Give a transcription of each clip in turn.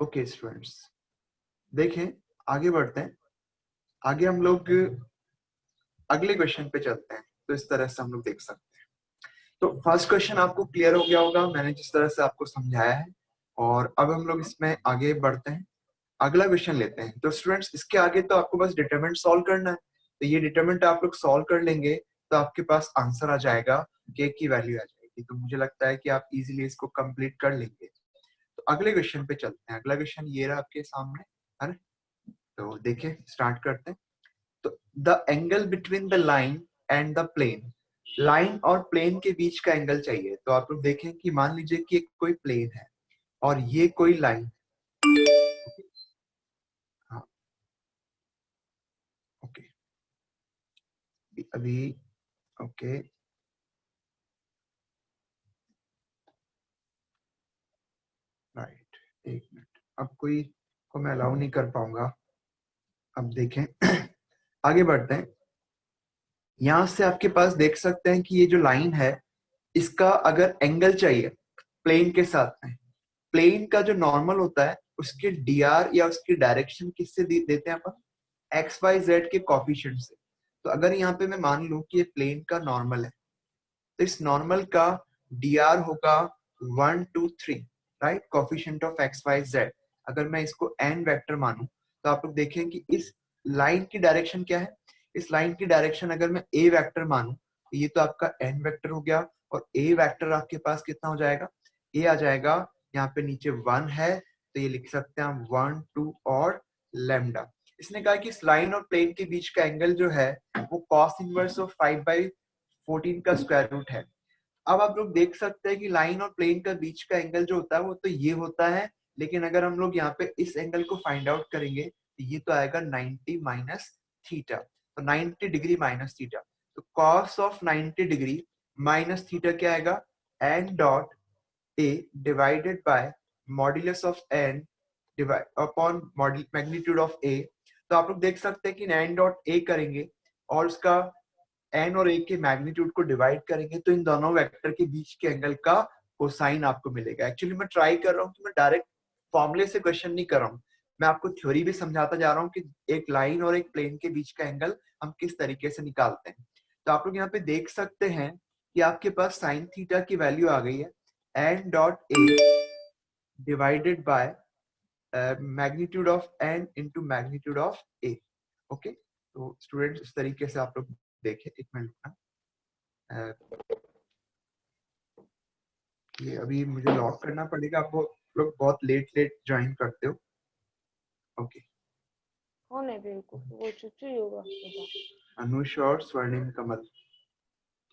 Okay students, देखें आगे बढ़ते हैं। आगे हम लोग अगले क्वेश्चन पे चलते हैं। तो इस तरह से हम लोग देख सकते हैं। तो फर्स्ट क्वेश्चन आपको क्लियर हो गया होगा, मैंने जिस तरह से आपको समझाया है। और अब हम लोग इसमें आगे बढ़ते हैं, अगला क्वेश्चन लेते हैं। तो स्टूडेंट्स, इसके आगे तो आपको बस डिटरमिनेंट सॉल्व करना है। तो ये डिटरमिनेंट आप लोग सॉल्व कर लेंगे तो आपके पास आंसर आ जाएगा, के की वैल्यू आ जाएगी। तो मुझे लगता है कि आप इजीली इसको कंप्लीट कर लेंगे। तो अगले क्वेश्चन पे चलते हैं। अगला क्वेश्चन ये रहा आपके सामने, है ना। तो देखिए स्टार्ट करते हैं। तो the angle between the line and the plane, line और प्लेन के बीच का एंगल चाहिए। तो आप लोग देखें कि मान लीजिए कि एक कोई प्लेन है और ये कोई लाइन। हाँ, ओके, अभी ओके, राइट, एक मिनट। अब कोई को मैं अलाउ नहीं कर पाऊंगा। अब देखें आगे बढ़ते हैं। यहां से आपके पास देख सकते हैं कि ये जो लाइन है, इसका अगर एंगल चाहिए प्लेन के साथ में, प्लेन का जो नॉर्मल होता है उसके डीआर या उसकी डायरेक्शन किससे देते हैं अपन? एक्स वाई जेड के कॉफिशिएंट से। तो अगर यहाँ पे मैं मान लूं कि ये प्लेन का नॉर्मल है, तो इस नॉर्मल का डीआर होगा 1 2 3, right, coefficient of x y z. अगर मैं इसको एन वेक्टर मानूं तो आप लोग देखें कि इस लाइन की डायरेक्शन क्या है। इस लाइन की डायरेक्शन अगर मैं ए वेक्टर मानूं तो ये तो आपका एन वेक्टर हो गया। और ए वेक्टर आपके पास कितना हो जाएगा? ए आ जाएगा, यहाँ पे नीचे 1 है तो ये लिख सकते हैं हम 1 2 और लेमडा। इसने कहा कि इस लाइन और प्लेन के बीच का एंगल जो है वो कॉस इनवर्स ऑफ 5/14 का स्क्वायर रूट है। अब आप लोग देख सकते हैं कि लाइन और प्लेन का बीच का एंगल जो होता है वो तो ये होता है, लेकिन अगर हम लोग यहाँ पे इस एंगल को फाइंड आउट करेंगे तो ये तो आएगा 90 माइनस थीटा। तो 90 डिग्री माइनस थीटा। तो cos of 90 degree minus theta क्या आएगा? N dot a divided by modulus of n upon magnitude of a. तो आप लोग देख सकते हैं कि एन डॉट ए करेंगे और उसका एन और ए के मैग्नीट्यूड को डिवाइड करेंगे तो इन दोनों वेक्टर के बीच के एंगल का कोसाइन आपको मिलेगा। एक्चुअली मैं ट्राई कर रहा हूँ कि मैं डायरेक्ट फॉर्मूले से क्वेश्चन नहीं कर रहा हूँ, मैं आपको थ्योरी भी समझाता जा रहा हूँ कि एक लाइन और एक प्लेन के बीच का एंगल हम किस तरीके से निकालते हैं। तो आप लोग यहाँ पे देख सकते हैं कि आपके पास साइन थीटा की वैल्यू आ गई है n dot a divided by magnitude of n into magnitude of a. Okay, तो स्टूडेंट्स इस तरीके से आप लोग देखें। एक मिनट, ये अभी मुझे लॉक करना पड़ेगा। आप लोग बहुत लेट लेट ज्वाइन करते हो। ओके, कौन है बिल्कुल वो चुचू होगा? अनुष और स्वर्णिम कमल,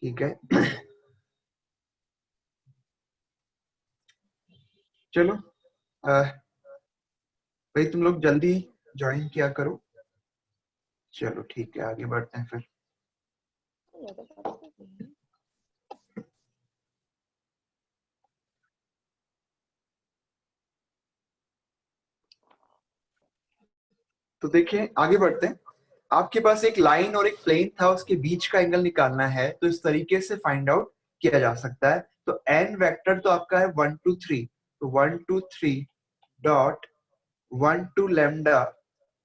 ठीक है। चलो भाई तुम लोग जल्दी ज्वाइन किया करो। चलो ठीक है, आगे बढ़ते हैं फिर। तो देखिए आगे बढ़ते हैं। आपके पास एक लाइन और एक प्लेन था, उसके बीच का एंगल निकालना है। तो इस तरीके से फाइंड आउट किया जा सकता है। तो एन वेक्टर तो आपका है 1 2 3। तो 1 2 3 dot 1 2 lambda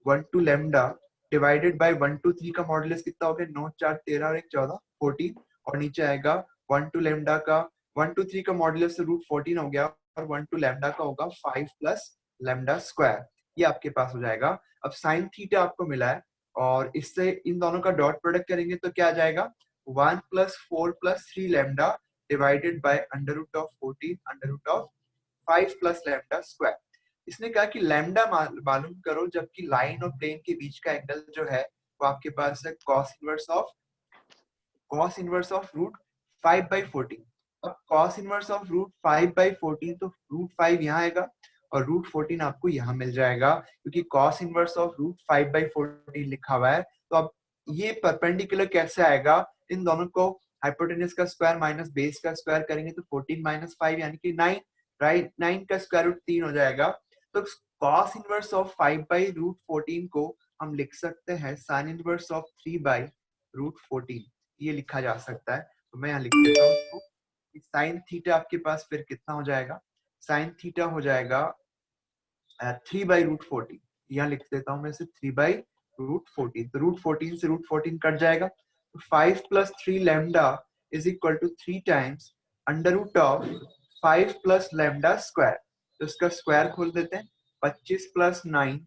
1 2 lambda divided by 1 2 3 का मॉडुलस कितना हो गया? 9 4 13 और 1 14 14। और नीचे आएगा 1 2 लेमडा का 1 2 3 का मॉडुलस √14 हो गया। और 1 2 लेमडा का होगा 5 प्लस लेमडा स्क्वायर। ये आपके पास हो जाएगा। अब साइन थीटा आपको मिला है और इससे इन दोनों का डॉट प्रोडक्ट करेंगे तो क्या आ जाएगा? 1 + 4 + 3 lambda divided by √14 √5 plus lambda square. इसने कहा कि लैम्डा मालूम करो, जबकि लाइन और प्लेन के बीच का एंगल जो है वो आपके पास है cos इनवर्स ऑफ √5/14। अब cos इनवर्स ऑफ √5/14 तो √5 यहाँ आएगा और √14 आपको यहाँ मिल जाएगा, क्योंकि cos इनवर्स ऑफ √5/14 लिखा हुआ है। तो अब ये परपेंडिकुलर कैसे आएगा? इन दोनों को हाइपोटेनस का स्क्वायर माइनस बेस का स्क्वायर करेंगे तो 14 - 5 यानी कि 9, राइट। 9 का स्क्वायर रूट 3 हो जाएगा। तो cos इनवर्स ऑफ 5/√14 को हम लिख सकते हैं sin इनवर्स ऑफ 3/√14। ये लिखा जा सकता है। तो मैं यहाँ लिख देता हूँ उसको। साइन थीटा आपके पास फिर कितना हो जाएगा? साइन थीटा हो जाएगा 3/√14, यहाँ लिख देता हूँ मैं इसे 3/√14। तो √14 से √14 कट जाएगा, तो 5 + 3 lambda is equal to 3 times √5 + lambda square. तो इसका स्क्वायर खोल देते हैं, 25 + 9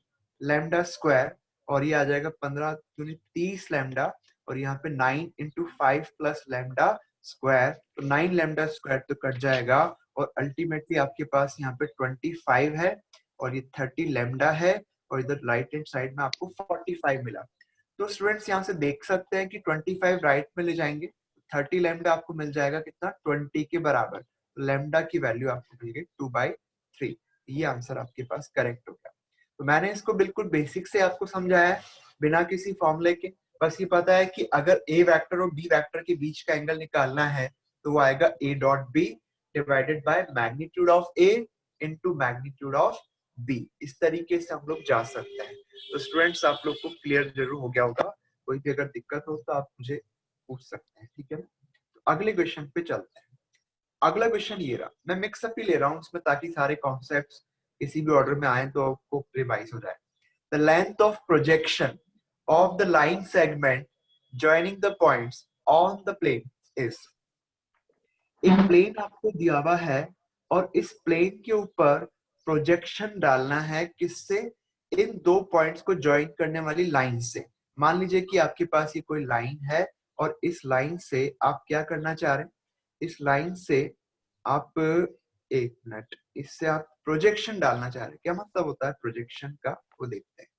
लैम्डा स्क्वायर, और ये आ जाएगा 15 दूनी 30 लैम्डा, और यहाँ पे 9 × 5 + लैम्डा स्क्वायर, तो 9 लैम्डा स्क्वायर तो कट जाएगा, और अल्टीमेटली आपके पास यहाँ पे 25 है, और ये 30 लैम्डा है, और इधर राइट हैंड साइड में आपको 45 मिला। तो स्टूडेंट्स यहाँ से देख सकते हैं कि 25 राइट में ले जाएंगे, 30 लैम्डा आपको मिल जाएगा कितना, 20 के बराबर। लैम्डा की वैल्यू आपको मिल गई 2/3। ये आंसर आपके पास करेक्ट हो गया। तो मैंने इसको बिल्कुल बेसिक से आपको समझाया है, बिना किसी फॉर्मूले के। बस ये पता है कि अगर ए वेक्टर और बी वेक्टर के बीच का एंगल निकालना है तो वो आएगा A.B divided by magnitude of A into magnitude of B। इस तरीके से हम लोग जा सकते हैं। तो स्टूडेंट्स आप लोग को क्लियर जरूर हो गया होगा। कोई भी अगर दिक्कत हो तो आप मुझे पूछ सकते हैं, ठीक है। तो अगले क्वेश्चन पे चलते हैं। अगला क्वेश्चन ये रहा, मैं मिक्सअप ही ले रहा हूँ उसमें ताकि सारे कॉन्सेप्ट्स किसी भी ऑर्डर में आए तो आपको रिवाइज हो जाए। The length of projection of the line segment joining the points on the plane is. एक प्लेन आपको दिया हुआ है और इस प्लेन के ऊपर प्रोजेक्शन डालना है, किससे, इन दो पॉइंट्स को ज्वाइन करने वाली लाइन से। मान लीजिए कि आपके पास ये कोई लाइन है और इस लाइन से आप क्या करना चाह रहे हैं, इस लाइन से आप, एक मिनट, इससे आप प्रोजेक्शन डालना चाह रहे हैं। क्या मतलब होता है प्रोजेक्शन का, वो देखते हैं।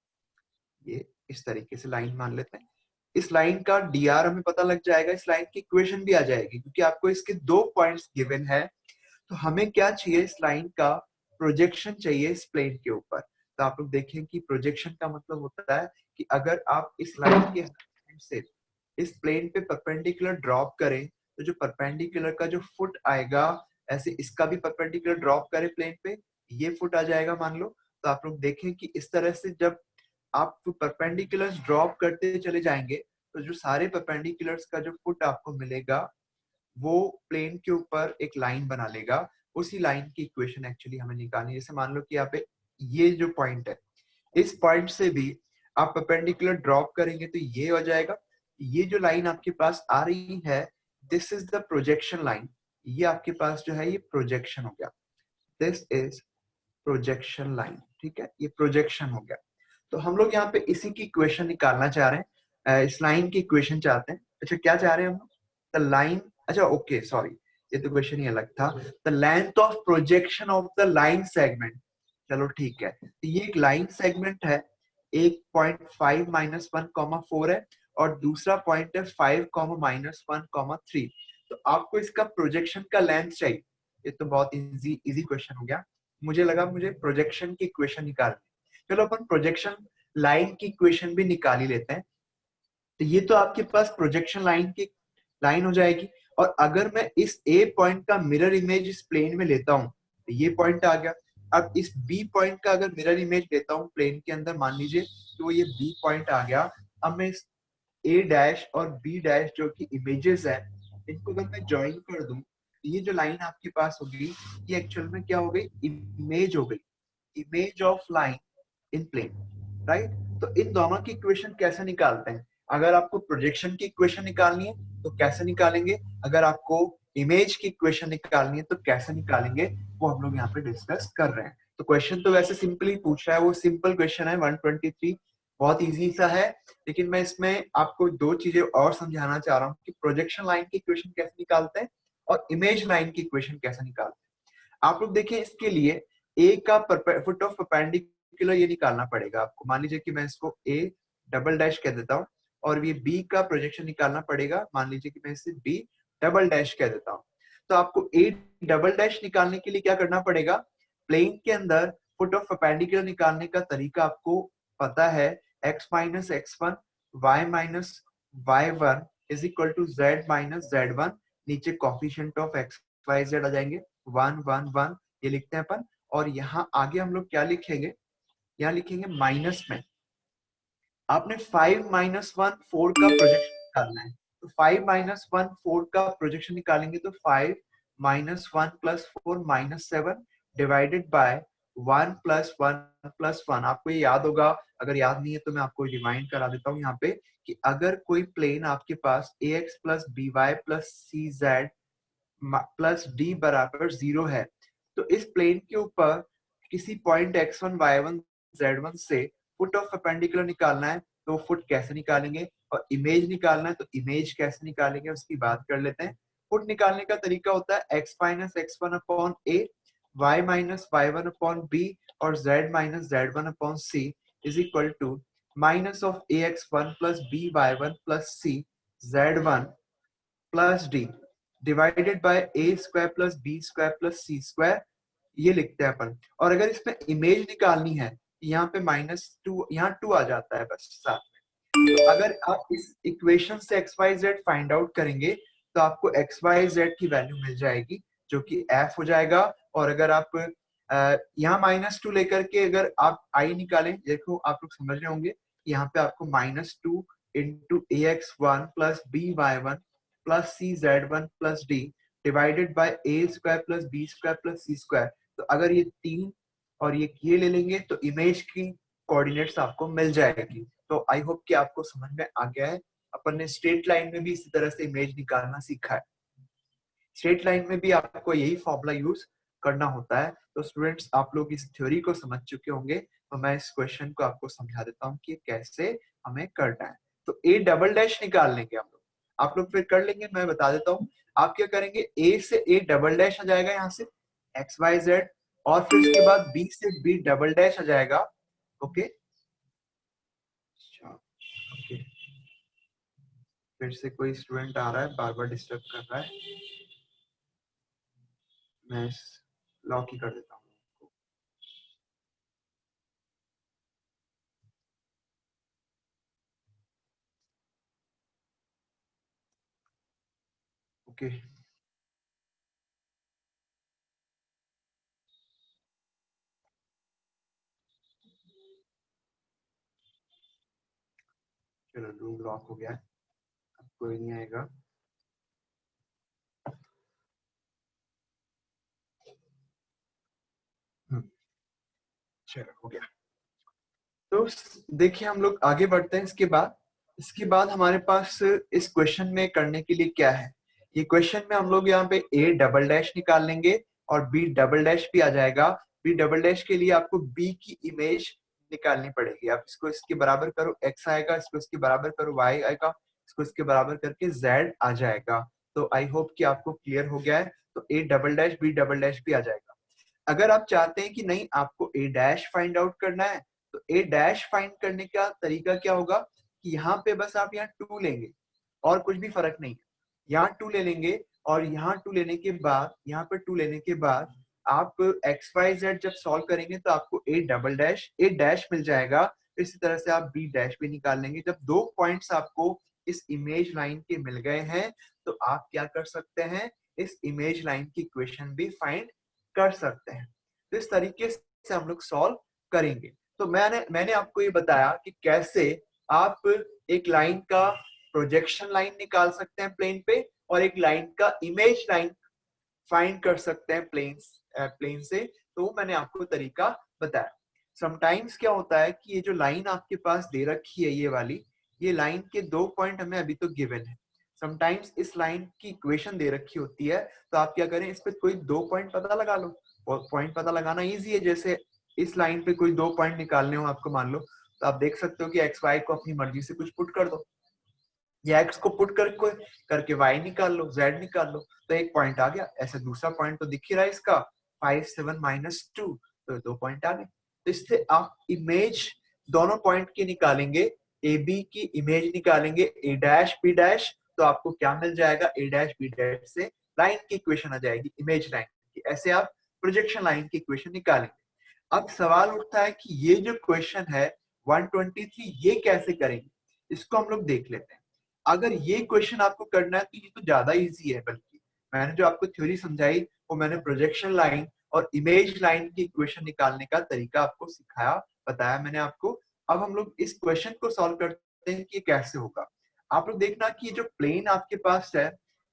ये इस तरीके से लाइन मान लेते हैं। इस लाइन का dr हमें पता लग जाएगा, इस लाइन की इक्वेशन भी आ जाएगी, क्योंकि आपको इसके दो पॉइंट्स गिवन है। तो हमें क्या चाहिए, इस लाइन का प्रोजेक्शन चाहिए इस प्लेन के ऊपर। तो आप लोग देखें कि प्रोजेक्शन का मतलब होता है कि अगर आप इस लाइन के से इस प्लेन पे परपेंडिकुलर ड्रॉप करें, तो जो परपेंडिकुलर का जो फुट आएगा, ऐसे इसका भी परपेंडिकुलर ड्रॉप करें प्लेन पे, ये फुट आ जाएगा मान लो। तो आप लोग देखें कि इस तरह से जब आप परपेंडिकुलर्स ड्रॉप करते चले जाएंगे, तो जो सारे परपेंडिकुलर्स का जो फुट आपको मिलेगा वो प्लेन के ऊपर एक लाइन बना लेगा। उसी लाइन की इक्वेशन एक्चुअली हमें निकालनी है। जैसे मान लो कि यहाँ पे ये जो पॉइंट है, इस पॉइंट से भी आप परपेंडिकुलर ड्रॉप करेंगे तो ये हो जाएगा। ये जो लाइन आपके पास आ रही है, this is the projection line. ये आपके पास जो है ये प्रोजेक्शन हो गया, दिस इज प्रोजेक्शन लाइन, ठीक है, ये प्रोजेक्शन हो गया। तो हम लोग यहाँ पे इसी की इक्वेशन निकालना चाह रहे हैं, इस लाइन की इक्वेशन चाहते हैं। अच्छा क्या चाह रहे हैं हम लोग, द लाइन, अच्छा ओके सॉरी, ये तो क्वेश्चन ही अलग था। The length of projection of the line segment, चलो ठीक है। तो ये एक लाइन सेगमेंट है, एक पॉइंट 5 - 1, 4 है, और दूसरा पॉइंट है 5, -1, 3। तो आपको इसका प्रोजेक्शन का लेंथ चाहिए। ये तो बहुत इजी क्वेश्चन हो गया। मुझे लगा मुझे प्रोजेक्शन की इक्वेशन निकालनी। चलो अपन प्रोजेक्शन लाइन की इक्वेशन भी निकाल ही लेते हैं। तो ये तो आपके पास प्रोजेक्शन लाइन की लाइन हो जाएगी। और अगर मैं इस ए पॉइंट का मिरर इमेज इस प्लेन में लेता हूं, तो ये पॉइंट आ गया। अब इस बी पॉइंट का अगर मिरर इमेज लेता हूं प्लेन के अंदर, मान लीजिए तो ये बी पॉइंट आ गया। अब मैं इस ए डैश और बी डैश जो कि इमेजेस है, इनको अगर मैं ज्वाइन कर दूं, तो ये जो लाइन आपके पास होगी ये एक्चुअल में क्या हो गई, इमेज हो गई, image of line in plane, right. तो इन दोनों की इक्वेशन कैसे निकालते हैं, अगर आपको प्रोजेक्शन की इक्वेशन निकालनी है तो कैसे निकालेंगे, अगर आपको इमेज की इक्वेशन निकालनी है तो कैसे निकालेंगे, वो हम लोग यहाँ पे डिस्कस कर रहे हैं। तो क्वेश्चन तो वैसे सिंपली पूछ रहा है, वो सिंपल क्वेश्चन है 123, बहुत इजी सा है। लेकिन मैं इसमें आपको दो चीजें और समझाना चाह रहा हूँ कि प्रोजेक्शन लाइन की इक्वेशन कैसे निकालते हैं और इमेज लाइन की इक्वेशन कैसे निकालते हैं। आप लोग देखिए, इसके लिए ए का फुट ऑफ परपेंडिकुलर ये निकालना पड़ेगा आपको। मान लीजिए कि मैं इसको ए डबल डैश कह देता हूँ, और ये बी का प्रोजेक्शन निकालना पड़ेगा, मान लीजिए कि मैं इसे बी डबल डैश कह देता हूँ। तो आपको ए डबल डैश निकालने के लिए क्या करना पड़ेगा, प्लेन के अंदर फुट ऑफ परपेंडिकुलर निकालने का तरीका आपको पता है, x - x1 y - y1 is equal to z - z1। नीचे coefficient of x y z आ जाएंगे, 1 1 1 ये लिखते हैं अपन। और यहाँ आगे हम लोग क्या लिखेंगे, यहाँ लिखेंगे माइनस में आपने 5 - 1 4 का प्रोजेक्शन निकालना है। तो 5 - 1 4 का प्रोजेक्शन निकालेंगे तो 5 - 1 + 4 - 7 डिवाइडेड बाय 1+1+1। आपको ये याद होगा, अगर याद नहीं है तो मैं आपको रिमाइंड करा देता हूँ यहाँ पे कि अगर कोई प्लेन आपके पास ax plus b y plus c z plus d बराबर 0 है, तो इस प्लेन के ऊपर किसी पॉइंट x1 y1 z1 से फुट ऑफ परपेंडिकुलर निकालना है, तो फुट कैसे निकालेंगे, और इमेज निकालना है तो इमेज कैसे निकालेंगे उसकी बात कर लेते हैं। फुट निकालने का तरीका होता है x minus x1 upon a, y minus y1 upon b और z minus z1 upon c is equal to minus of ax1 plus by1 plus c z1 plus d divided by a square plus b square plus c square, ये लिखते हैं अपन। और अगर इसमें image निकालनी है, यहाँ पे -2, यहाँ 2 आ जाता है बस साथ में। तो अगर आप इस इक्वेशन से x y z find out करेंगे तो आपको एक्स वाई जेड की वैल्यू मिल जाएगी जो कि एफ हो जाएगा। और अगर आप यहाँ -2 लेकर के अगर आप आई निकालें, देखो आप लोग समझ रहे होंगे, यहाँ पे आपको -2 into a x one plus b y one plus c z one plus d divided by a square plus b square plus c square. तो अगर ये 3 और ये ले लेंगे तो इमेज की कोऑर्डिनेट्स आपको मिल जाएगी। तो आई होप कि आपको समझ में आ गया है। अपन ने स्ट्रेट लाइन में भी इसी तरह से इमेज निकालना सीखा है। स्ट्रेट लाइन में भी आपको यही फॉर्मूला यूज करना होता है। तो स्टूडेंट्स, आप लोग इस थ्योरी को समझ चुके होंगे, तो मैं इस क्वेश्चन को आपको समझा देता हूँ कि कैसे हमें करना है। तो ए डबल डैश निकाल लेंगे हम लोग, आप लोग फिर कर लेंगे, मैं बता देता हूँ। आप क्या करेंगे, ए से ए डबल डैश आ जाएगा यहाँ से एक्स वाई जेड, और फिर उसके बाद बी से बी डबल डैश आ जाएगा। ओके, ओके, फिर से कोई स्टूडेंट आ रहा है, बार बार डिस्टर्ब कर रहा है, मैं लॉक ही कर देता हूँ। ओके, चलो रूम लॉक हो गया है, अब कोई नहीं आएगा। चलो हो गया। तो देखिए हम लोग आगे बढ़ते हैं। इसके बाद हमारे पास इस क्वेश्चन में करने के लिए क्या है, ये क्वेश्चन में हम लोग यहाँ पे ए डबल डैश निकाल लेंगे और बी डबल डैश भी आ जाएगा। बी डबल डैश के लिए आपको बी की इमेज निकालनी पड़ेगी। आप इसको इसके बराबर करो, एक्स आएगा, इसको इसके बराबर करो, वाई आएगा, इसको इसके बराबर करके जेड आ जाएगा। तो आई होप कि आपको क्लियर हो गया है। तो a double dash b double dash भी आ जाएगा। अगर आप चाहते हैं कि नहीं आपको ए डैश फाइंड आउट करना है, तो ए डैश फाइंड करने का तरीका क्या होगा कि यहाँ पे बस आप यहाँ 2 लेंगे और कुछ भी फर्क नहीं है। यहाँ 2 ले लेंगे और यहाँ 2 लेने के बाद, यहाँ पे 2 लेने के बाद आप एक्स वाई जेड जब सॉल्व करेंगे तो आपको ए डैश मिल जाएगा। इसी तरह से आप बी डैश भी निकाल लेंगे। जब 2 पॉइंट्स आपको इस इमेज लाइन के मिल गए हैं तो आप क्या कर सकते हैं, इस इमेज लाइन की इक्वेशन भी फाइंड कर सकते हैं। तो इस तरीके से हम लोग सॉल्व करेंगे। तो मैंने आपको ये बताया कि कैसे आप एक लाइन का प्रोजेक्शन लाइन निकाल सकते हैं प्लेन पे, और एक लाइन का इमेज लाइन फाइंड कर सकते हैं प्लेन से। तो वो मैंने आपको तरीका बताया। समटाइम्स क्या होता है कि ये जो लाइन आपके पास दे रखी है, ये वाली, ये लाइन के 2 पॉइंट हमें अभी तो गिवन है। समटाइम्स इस लाइन की इक्वेशन दे रखी होती है, तो आप क्या करें, इस पे कोई 2 पॉइंट पता लगा लो। पॉइंट पता लगाना इजी है। जैसे इस लाइन पे कोई 2 पॉइंट निकालने हो आपको, मान लो, तो आप देख सकते हो कि एक्स वाई को अपनी मर्जी से कुछ पुट कर दो, या एक्स को पुट करके वाई निकाल लो, जेड निकाल लो, तो एक पॉइंट आ गया। ऐसे दूसरा पॉइंट तो दिख ही रहा है इसका 5 7 -2, तो 2 पॉइंट आ गए। तो इससे आप इमेज दोनों पॉइंट की निकालेंगे, ए बी की इमेज निकालेंगे, ए डैश बी डैश, तो आपको क्या मिल जाएगा, ए डैश बी डैश से लाइन की इक्वेशन आ जाएगी, इमेज लाइन की। ऐसे आप प्रोजेक्शन लाइन की इक्वेशन निकालेंगे। अब सवाल उठता है कि ये जो क्वेश्चन है 123, ये कैसे करेंगे, इसको हम लोग देख लेते हैं। अगर ये क्वेश्चन आपको करना है तो ये तो ज्यादा इजी है। बल्कि मैंने जो आपको थ्योरी समझाई वो मैंने प्रोजेक्शन लाइन और इमेज लाइन की इक्वेशन निकालने का तरीका आपको सिखाया, बताया मैंने आपको। अब हम लोग इस क्वेश्चन को सॉल्व करते हैं कि कैसे होगा। आप लोग देखना कि ये जो प्लेन आपके पास है,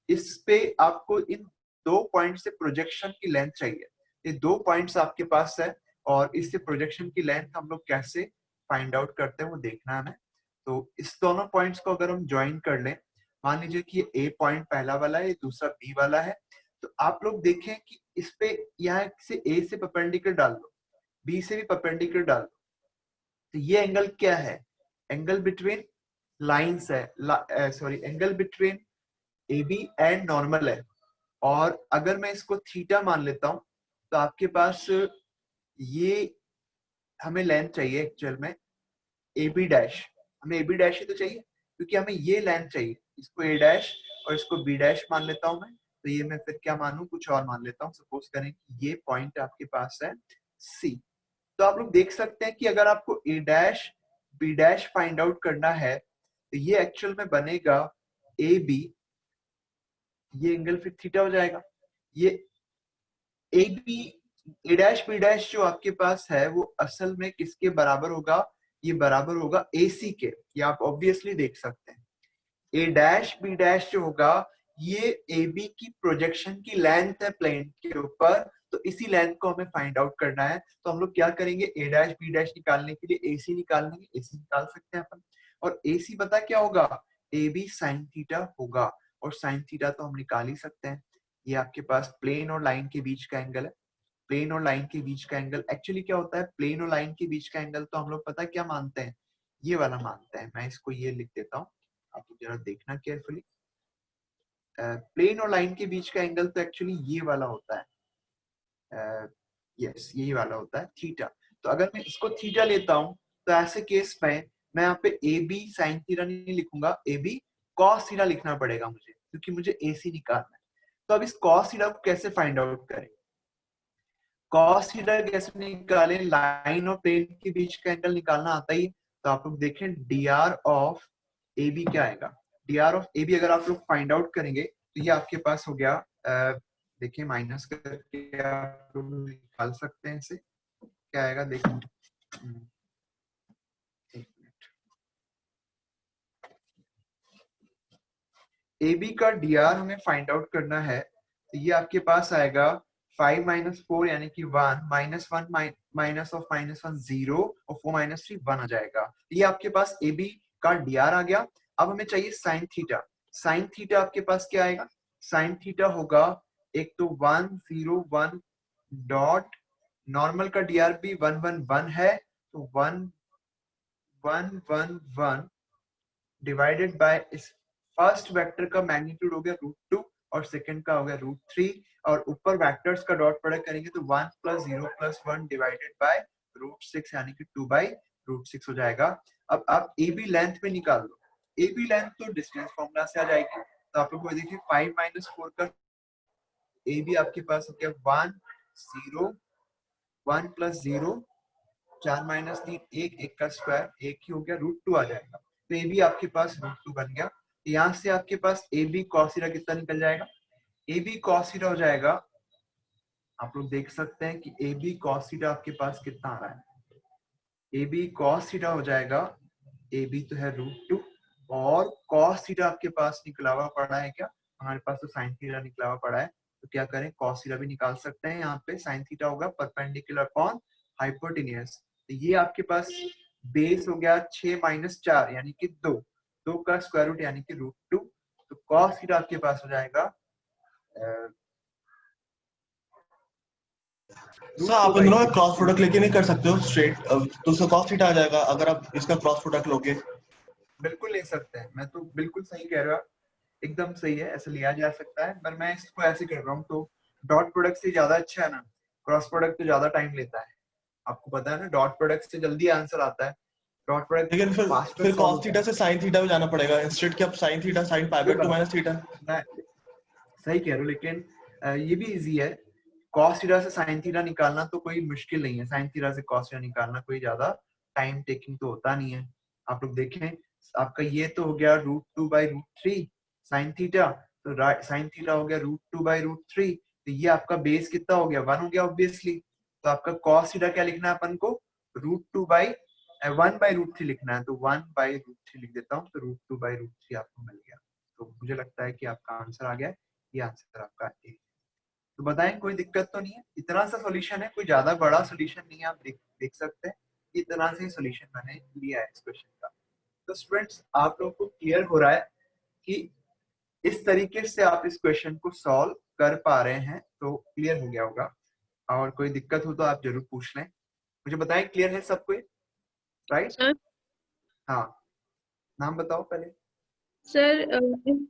इस पे आपको इन 2 पॉइंट से प्रोजेक्शन की लेंथ चाहिए। ये 2 पॉइंट्स आपके पास है, और इससे प्रोजेक्शन की लेंथ हम लोग कैसे फाइंड आउट करते हैं वो देखना है हमें। तो इस दोनों पॉइंट्स को अगर हम ज्वाइन कर लें, मान लीजिए कि ये ए पॉइंट पहला वाला है, ये दूसरा बी वाला है, तो आप लोग देखें कि इस पे यहाँ से ए से परपेंडिकुलर डाल दो, बी से भी परपेंडिकुलर डाल दो, तो ये एंगल क्या है? एंगल बिटवीन लाइंस है, sorry angle between A B and normal है। और अगर मैं इसको थीटा मान लेता हूं तो आपके पास ये हमें लेंथ चाहिए एक्चुअल में ए बी डैश, हमें ए बी डैश ही तो चाहिए क्योंकि हमें ये लेंथ चाहिए। इसको ए डैश और इसको बी डैश मान लेता हूं मैं, तो ये मैं फिर क्या मानूं, कुछ और मान लेता हूं। सपोज करें कि ये पॉइंट आपके पास है सी, तो आप लोग देख सकते हैं कि अगर आपको a dash b dash find out करना है तो ये एक्चुअल में बनेगा ए बी, ये एंगल फिर थीटा हो जाएगा। ये ए b a dash b dash जो आपके पास है वो असल में किसके बराबर होगा? ये बराबर होगा ए सी के, ये आप ऑब्वियसली देख सकते हैं। ए डैश बी डैश जो होगा ये ए बी की प्रोजेक्शन की लेंथ है प्लेन के ऊपर, तो इसी लेंथ को हमें फाइंड आउट करना है। तो हम लोग क्या करेंगे, ए डैश बी डैश निकालने के लिए ए सी निकाल लेंगे, ए सी निकाल सकते हैं अपन। और ए सी पता क्या होगा? ए बी साइन थीटा होगा, और साइन थीटा तो हम निकाल ही सकते हैं। ये आपके पास प्लेन और लाइन के बीच का एंगल है। प्लेन और लाइन के बीच का एंगल एक्चुअली क्या होता है? प्लेन और लाइन के बीच का एंगल तो हम लोग पता है क्या मानते हैं? ये वाला मानते हैं। मैं इसको ये लिख देता हूँ, आप जरा देखना केयरफुली। प्लेन और लाइन के बीच का एंगल तो एक्चुअली ये वाला होता है, यस यही वाला होता है थीटा। तो अगर मैं इसको थीटा लेता हूं तो ऐसे केस में मैं यहाँ पे ए बी साइन थीटा नहीं लिखूंगा, ए बी कॉस थीटा लिखना पड़ेगा मुझे, क्योंकि मुझे ए सी निकालना है। तो अब इस कॉस थीटा को कैसे फाइंड आउट करें? कॉस थीटा कैसे निकालें? लाइन और प्लेन के बीच का एंगल निकालना आता ही। तो आप लोग देखें D R of A B क्या आएगा? D R of A B अगर आप लोग फाइंड आउट करेंगे तो ये आपके पास हो गया, देखिए माइनस करके आप लोग निकाल सकते हैं इसे, क्या आएगा देखो। एक मिनट, ए बी का डी आर हमें फाइंड आउट करना है, तो ये आपके पास आएगा 5 माइनस 4 यानी कि 1 माइनस 1 माइनस ऑफ माइनस 1 0 और 4 माइनस 3 1 आ जाएगा। ये आपके पास ए बी का डी आर आ गया। अब हमें चाहिए साइन थीटा। साइन थीटा आपके पास क्या आएगा? साइन थीटा होगा एक तो 1 0 1 डॉट, नॉर्मल का डी आर भी 1 1 1 है, तो 1 1 1 1 डिवाइडेड बाय इस फर्स्ट वेक्टर का मैग्नीट्यूड हो गया √2 और सेकंड का हो गया √3, और ऊपर वेक्टर्स का डॉट प्रोडक्ट करेंगे तो 1 + 0 + 1 डिवाइडेड बाय √6 यानी कि 2/√6 हो जाएगा। अब आप ए बी लेंथ में निकाल लो। ए बी लेंथ तो डिस्टेंस फॉर्मूला से आ जाएगी। तो आप लोग को देखिए 5 - 4 का ए बी आपके पास हो गया 1 0 1 + 0 4 - 3 1 1 का स्क्वायर 1 ही हो गया, √2 आ जाएगा। तो ए बी आपके पास √2 बन गया। यहाँ से आपके पास ए बी कॉस थीटा कितना निकल जाएगा? ए बी कॉस थीटा हो जाएगा, आप लोग देख सकते हैं कि ए बी कॉस थीटा आपके पास कितना आ रहा है? ए बी कॉस थीटा हो जाएगा, ए बी तो है √2 और कॉस थीटा आपके पास निकला हुआ पड़ा है क्या? हमारे पास तो साइन थीटा निकला हुआ पड़ा है, तो क्या करें, कॉस थीटा भी निकाल सकते हैं। यहाँ पे साइन थीटा होगा परपेंडिकुलर अपॉन हाइपोटेन्यूज। तो ये आपके पास बेस हो गया 6 - 4 यानी कि 2, 2 का स्क्वायर रूट यानी कि √2। तो कॉस थीटा आपके पास हो जाएगा सर आप इन दोनों का क्रॉस प्रोडक्ट लेके नहीं कर सकते हो स्ट्रेट, तो उसका कॉस थीटा आ जाएगा अगर आप इसका क्रॉस प्रोडक्ट लोगे। बिल्कुल ले सकते हैं, मैं तो बिल्कुल सही कह रहा हूँ, एकदम सही है, ऐसे लिया जा सकता है, पर मैं इसको ऐसे कर रहा हूँ। तो डॉट प्रोडक्ट से ज्यादा अच्छा है ना, क्रॉस प्रोडक्ट तो ज्यादा टाइम लेता है, आपको पता है ना, डॉट प्रोडक्ट से जल्दी आंसर आता है, डॉट प्रोडक्ट लेकिन फास्टर फिर सॉल्व कॉस होता थीटा है। से साइन थीटा में जाना पड़ेगा इंस्टेड कि आप साइन थीटा साइन पाई कोई बाय 2 बात माइनस थीटा। मैं सही कह रहा हूँ, लेकिन ये भी इजी है। कॉस थीटा से साइन थीटा निकालना तो कोई मुश्किल नहीं है, साइन थीटा से कॉस थीटा निकालना कोई ज्यादा टाइम टेकिंग तो होता नहीं है। आप लोग देखें, आपका ये तो हो गया √2/√3 साइन थीटा, तो साइन थीटा हो गया √2/√3, तो ये आपका बेस कितना हो गया? 1 हो गया ऑब्वियसली। तो आपका कॉस थीटा क्या लिखना है अपन को? √1/√3 लिखना है, तो 1/√3 लिख देता हूँ, तो √2/√3 आपको मिल गया। तो मुझे लगता है कि आपका आंसर आ गया है, ये आंसर आपका ए। तो बताएं कोई दिक्कत तो नहीं है? इतना सा सॉल्यूशन है, कोई ज्यादा बड़ा सॉल्यूशन नहीं है, आप देख सकते हैं इतना से ही सॉल्यूशन मैंने लिया है इस क्वेश्चन का। तो स्टूडेंट्स आप लोगों को क्लियर हो रहा है कि इस तरीके से आप इस क्वेश्चन को सॉल्व कर पा रहे हैं, तो क्लियर हो गया होगा। और कोई दिक्कत हो तो आप जरूर पूछ लें, मुझे बताएं क्लियर है सबको, राइट? सर हाँ, नाम बताओ पहले। सर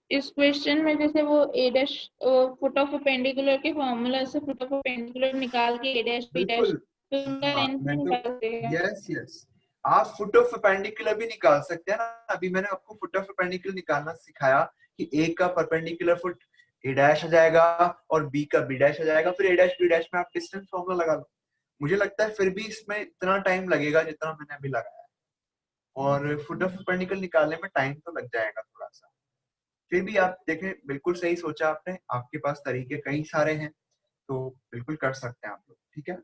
इस क्वेश्चन में जैसे वो ए डैश फुट ऑफ परपेंडिकुलर के फॉर्मूला से फुट ऑफ परपेंडिकुलर निकाल के ए डैश बी डैश, बिल्कुल, तो उनका हाँ लेंथ भी मैं तो, निकाल देगा। यस यस, आप फुट ऑफ परपेंडिकुलर भी निकाल सकते हैं ना। अभी मैंने आपको फुट ऑफ परपेंडिकुलर निकालना सिखाया कि ए का परपेंडिकुलर फुट ए डैश आ जाएगा और बी का बी डैश आ जाएगा, फिर ए डैश बी डैश में आप डिस्टेंस फॉर्मूला लगा लो। मुझे लगता है फिर भी इसमें इतना टाइम लगेगा जितना मैंने अभी लगाया, और फुट ऑफ परपेंडिकुलर निकालने में टाइम तो लग जाएगा थोड़ा सा। फिर भी आप देखें, बिल्कुल सही सोचा आपने, आपके पास तरीके कई सारे हैं, तो बिल्कुल कर सकते हैं आप लोग, ठीक है।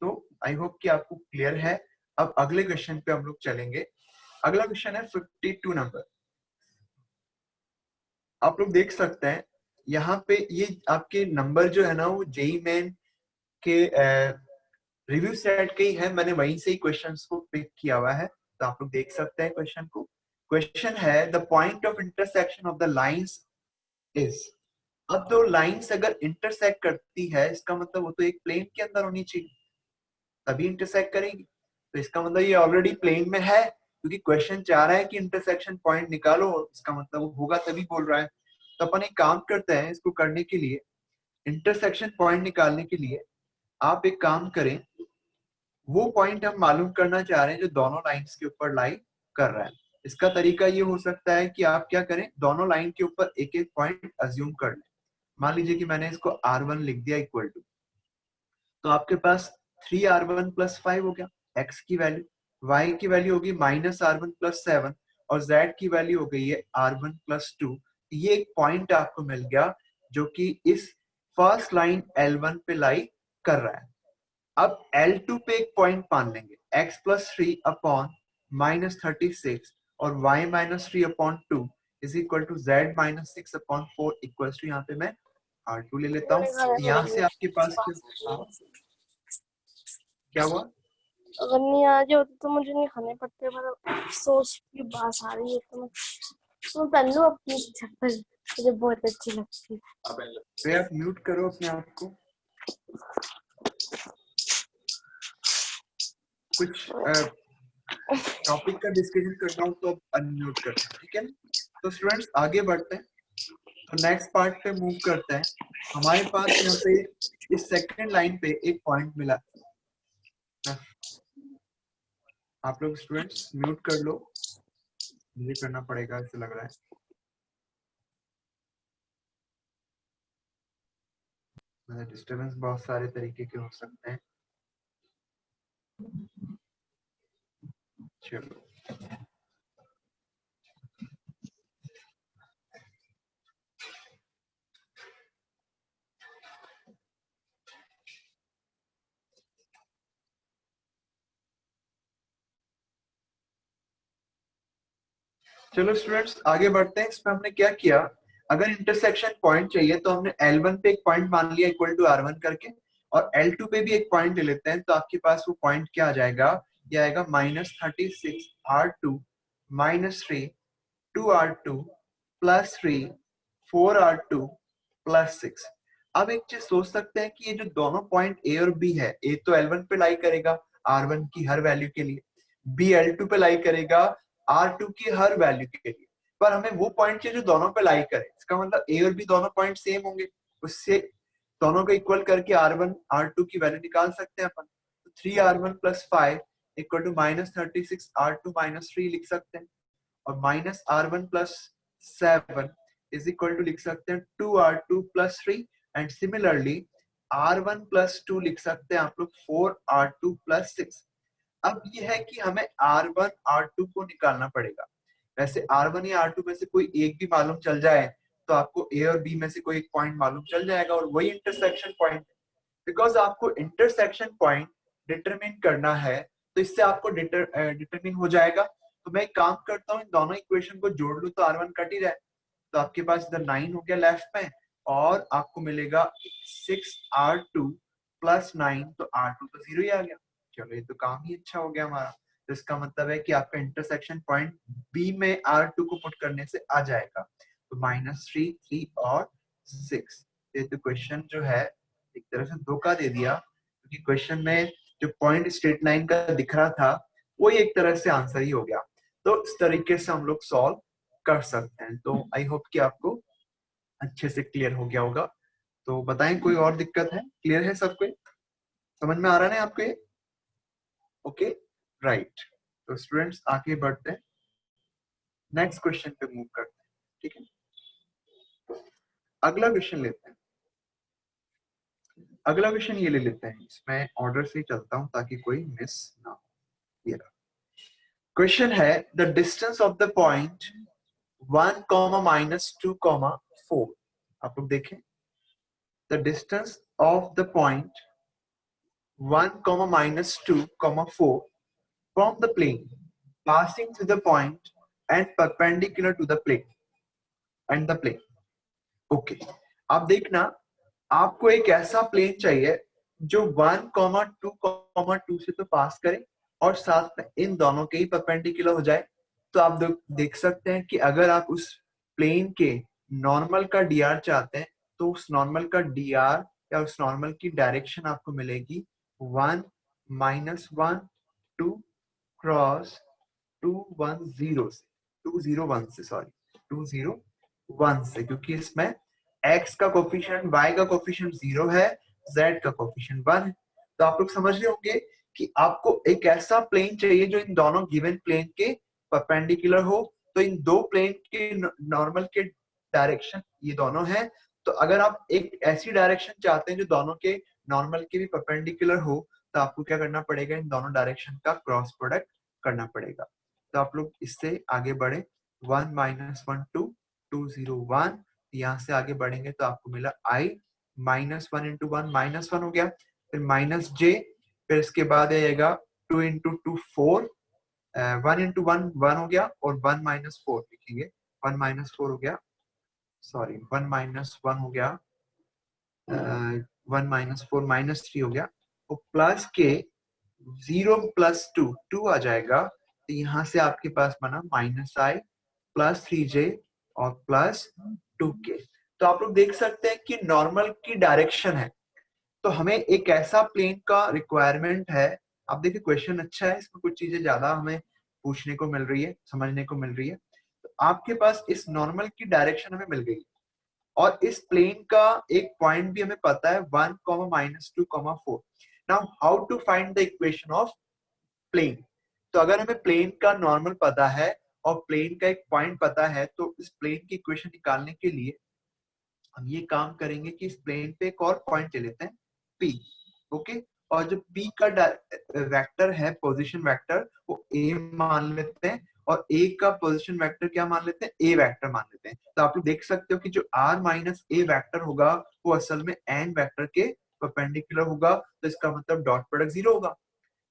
तो आई होप कि आपको क्लियर है। अब अगले क्वेश्चन पे हम लोग चलेंगे। अगला क्वेश्चन है 52 नंबर। आप लोग देख सकते हैं यहाँ पे ये आपके नंबर जो है ना वो जेई मेन के रिव्यू सेट के ही है, मैंने वहीं से ही क्वेश्चंस को पिक किया हुआ है, तो आप लोग देख सकते हैं क्वेश्चन को। क्वेश्चन है the point of intersection of the lines is. अब दो लाइंस अगर इंटरसेक्ट करती है, इसका मतलब वो तो एक प्लेन के अंदर होनी चाहिए तभी इंटरसेक्ट करेगी। तो इसका मतलब ये ऑलरेडी प्लेन में है, क्योंकि क्वेश्चन चाह रहा है कि इंटरसेक्शन पॉइंट निकालो, इसका मतलब वो होगा तभी बोल रहा है। तो अपन एक काम करते हैं, इसको करने के लिए, इंटरसेक्शन पॉइंट निकालने के लिए आप एक काम करें, वो पॉइंट हम मालूम करना चाह रहे हैं जो दोनों लाइंस के ऊपर लाई कर रहा है। इसका तरीका ये हो सकता है कि आप क्या करें, दोनों लाइन के ऊपर एक एक पॉइंट अज्यूम कर लें। मान लीजिए कि मैंने इसको R1 लिख दिया इक्वल टू, तो आपके पास 3R1 प्लस 5 हो गया x की वैल्यू, y की वैल्यू होगी -R1 प्लस 7 और z की वैल्यू हो गई है R1 प्लस 2। ये एक पॉइंट आपको मिल गया जो कि इस फर्स्ट लाइन L1 पे लाई कर रहा है। अब L2 पे एक पॉइंट मान लेंगे, x प्लस 3 अपॉन -36 और y minus 3 upon 2 is equal to z minus 6 upon 4 equal to, यहाँ पे मैं R2 ले लेता हूँ। यहाँ से आपके पास क्या हुआ? अगर नहीं आ जाओ तो मुझे नहीं खाने पड़ते, मतलब सोच की बात आ रही है तो मैं पहन लूं अपनी चप्पल, मुझे बहुत अच्छी लगती है। तो आप म्यूट करो अपने आप को, कुछ टॉपिक का डिस्कशन करना हो तो अनम्यूट करते हैं, ठीक है ना। तो स्टूडेंट्स आगे बढ़ते हैं, तो नेक्स्ट पार्ट पे मूव करते हैं। हमारे पास यहाँ पे इस सेकंड लाइन पे एक पॉइंट मिला, आप लोग स्टूडेंट्स म्यूट कर लो, मुझे करना पड़ेगा ऐसे लग रहा है। डिस्टरबेंस बहुत सारे तरीके के हो सकते हैं, चलो। चलो स्टूडेंट्स आगे बढ़ते हैं। इसमें हमने क्या किया, अगर इंटरसेक्शन पॉइंट चाहिए तो हमने L1 पे एक पॉइंट मान लिया इक्वल टू R1 करके, और L2 पे भी एक पॉइंट ले लेते हैं, तो आपके पास वो पॉइंट क्या आ जाएगा, ये आएगा -36R2 -3 2R2 plus 3 4R2 plus 6। अब एक चीज सोच सकते हैं कि ये जो दोनों पॉइंट A और B है, A तो L1 पे लाई करेगा R1 की हर वैल्यू के लिए, B L2 पे लाई करेगा R2 की हर वैल्यू के लिए, पर हमें वो पॉइंट चाहिए जो दोनों पे लाई करे। इसका मतलब A और B दोनों पॉइंट सेम होंगे, उससे दोनों को इक्वल करके R1 R2 की वैल्यू निकाल सकते हैं अपन। तो 3R1 plus 5 equal to -36R2 minus 3 लिख सकते हैं, और -R1 plus 7 is equal to लिख सकते हैं 2R2 plus 3, and similarly R1 plus 2 लिख सकते हैं आप लोग 4R2 प्लस 6। अब ये है कि हमें R1 R2 को निकालना पड़ेगा। वैसे R1 या R2 में से कोई एक भी मालूम चल जाए तो आपको A और B में से कोई एक पॉइंट मालूम चल जाएगा, और वही इंटरसेक्शन पॉइंट। बिकॉज आपको इंटरसेक्शन पॉइंट डिटरमिन करना है, तो इससे आपको डिटरमिन हो जाएगा। तो मैं एक काम करता हूँ, इन दोनों इक्वेशन को जोड़ लूं तो R1 कट ही जाए, तो आपके पास इधर 9 हो गया लेफ्ट में, और आपको मिलेगा 6R2 प्लस 9, तो R2 तो 0 ही आ गया। चलो ये तो काम ही अच्छा हो गया हमारा। तो इसका मतलब है कि आपका इंटरसेक्शन पॉइंट बी में R2 को पुट करने से आ जाएगा। तो -3, 3 और 6। ये तो क्वेश्चन जो है एक तरह से धोखा दे दिया, क्योंकि क्वेश्चन में जो पॉइंट स्ट्रेट लाइन का दिख रहा था वो एक तरह से आंसर ही हो गया। तो इस तरीके से हम लोग सॉल्व कर सकते हैं। तो आई होप कि आपको अच्छे से क्लियर हो गया होगा। तो बताएं कोई और दिक्कत है? क्लियर है सबको? समझ में आ रहा है आपको ये? Okay, right. तो स्टूडेंट्स आगे बढ़ते हैं, नेक्स्ट क्वेश्चन पे मूव करते हैं। ठीक है, तो अगला क्वेश्चन लेते हैं। अगला क्वेश्चन ये ले लेते हैं, इसमें ऑर्डर से ही चलता हूं ताकि कोई मिस ना हो। ये रहा क्वेश्चन है, the distance of the point 1, -2, 4। आप लोग देखें, the distance of the point 1, -2, 4 from the plane passing through the point and perpendicular to the plane. Okay, आप देखना, आपको एक ऐसा प्लेन चाहिए जो 1, 2, 2 से तो पास करे और साथ में इन दोनों के ही परपेंडिकुलर हो जाए। तो आप देख सकते हैं कि अगर आप उस प्लेन के नॉर्मल का dr चाहते हैं तो उस नॉर्मल का dr या उस नॉर्मल की डायरेक्शन आपको मिलेगी 1, -1, 2 क्रॉस 210 से 201 से सॉरी 201 से, क्योंकि इसमें x का कोफिशिएंट, y का कोफिशिएंट 0 है, z का कोफिशिएंट 1 है। तो आप लोग समझ रहे होंगे कि आपको एक ऐसा प्लेन चाहिए जो इन दोनों गिवन प्लेन के परपेंडिकुलर हो। तो इन दो प्लेन के नॉर्मल के डायरेक्शन ये दोनों हैं। तो अगर आप एक ऐसी डायरेक्शन चाहते हैं जो दोनों के नॉर्मल के भी परपेंडिकुलर हो, तो आपको क्या करना पड़ेगा, इन दोनों डायरेक्शन का क्रॉस प्रोडक्ट करना पड़ेगा। तो आप लोग इससे आगे बढ़े, 1, -1, 2, 201। यहाँ से आगे बढ़ेंगे तो आपको मिला i, -1 × 1 -1 हो गया, फिर -j, फिर इसके बाद आएगा 2 × 2 4, 1 × 1 1 हो गया, और 1 - 4 लिखेंगे, 1 - 4 हो गया, सॉरी 1 - 1 हो गया, 1 - 4 -3 हो गया, और प्लस के 0 + 2 2 आ जाएगा। तो यहाँ से आपके पास बना -i + 3j और +2k। तो आप लोग देख सकते हैं कि नॉर्मल की डायरेक्शन है, तो हमें एक ऐसा प्लेन का रिक्वायरमेंट है। आप देखिए क्वेश्चन अच्छा है, इसमें कुछ चीजें ज्यादा हमें पूछने को मिल रही है, समझने को मिल रही है। तो आपके पास इस नॉर्मल की डायरेक्शन हमें मिल गई, और इस प्लेन का एक पॉइंट भी हमें पता है 1, -2, 4। Now how to find the equation of plane? तो अगर हमें प्लेन का नॉर्मल पता है और प्लेन का एक पॉइंट पता है, तो इस प्लेन की इक्वेशन निकालने के लिए हम ये काम करेंगे कि इस प्लेन पे एक और पॉइंट ले लेते हैं P, ओके। और जो P का वेक्टर है, पोजीशन वेक्टर, वो A मान लेते हैं, और A का पोजीशन वेक्टर क्या मान लेते हैं, A वेक्टर मान लेते हैं। तो आप लोग देख सकते हो कि जो R - A वेक्टर होगा वो असल में N वेक्टर के परपेंडिकुलर होगा। तो इसका मतलब डॉट प्रोडक्ट 0 होगा,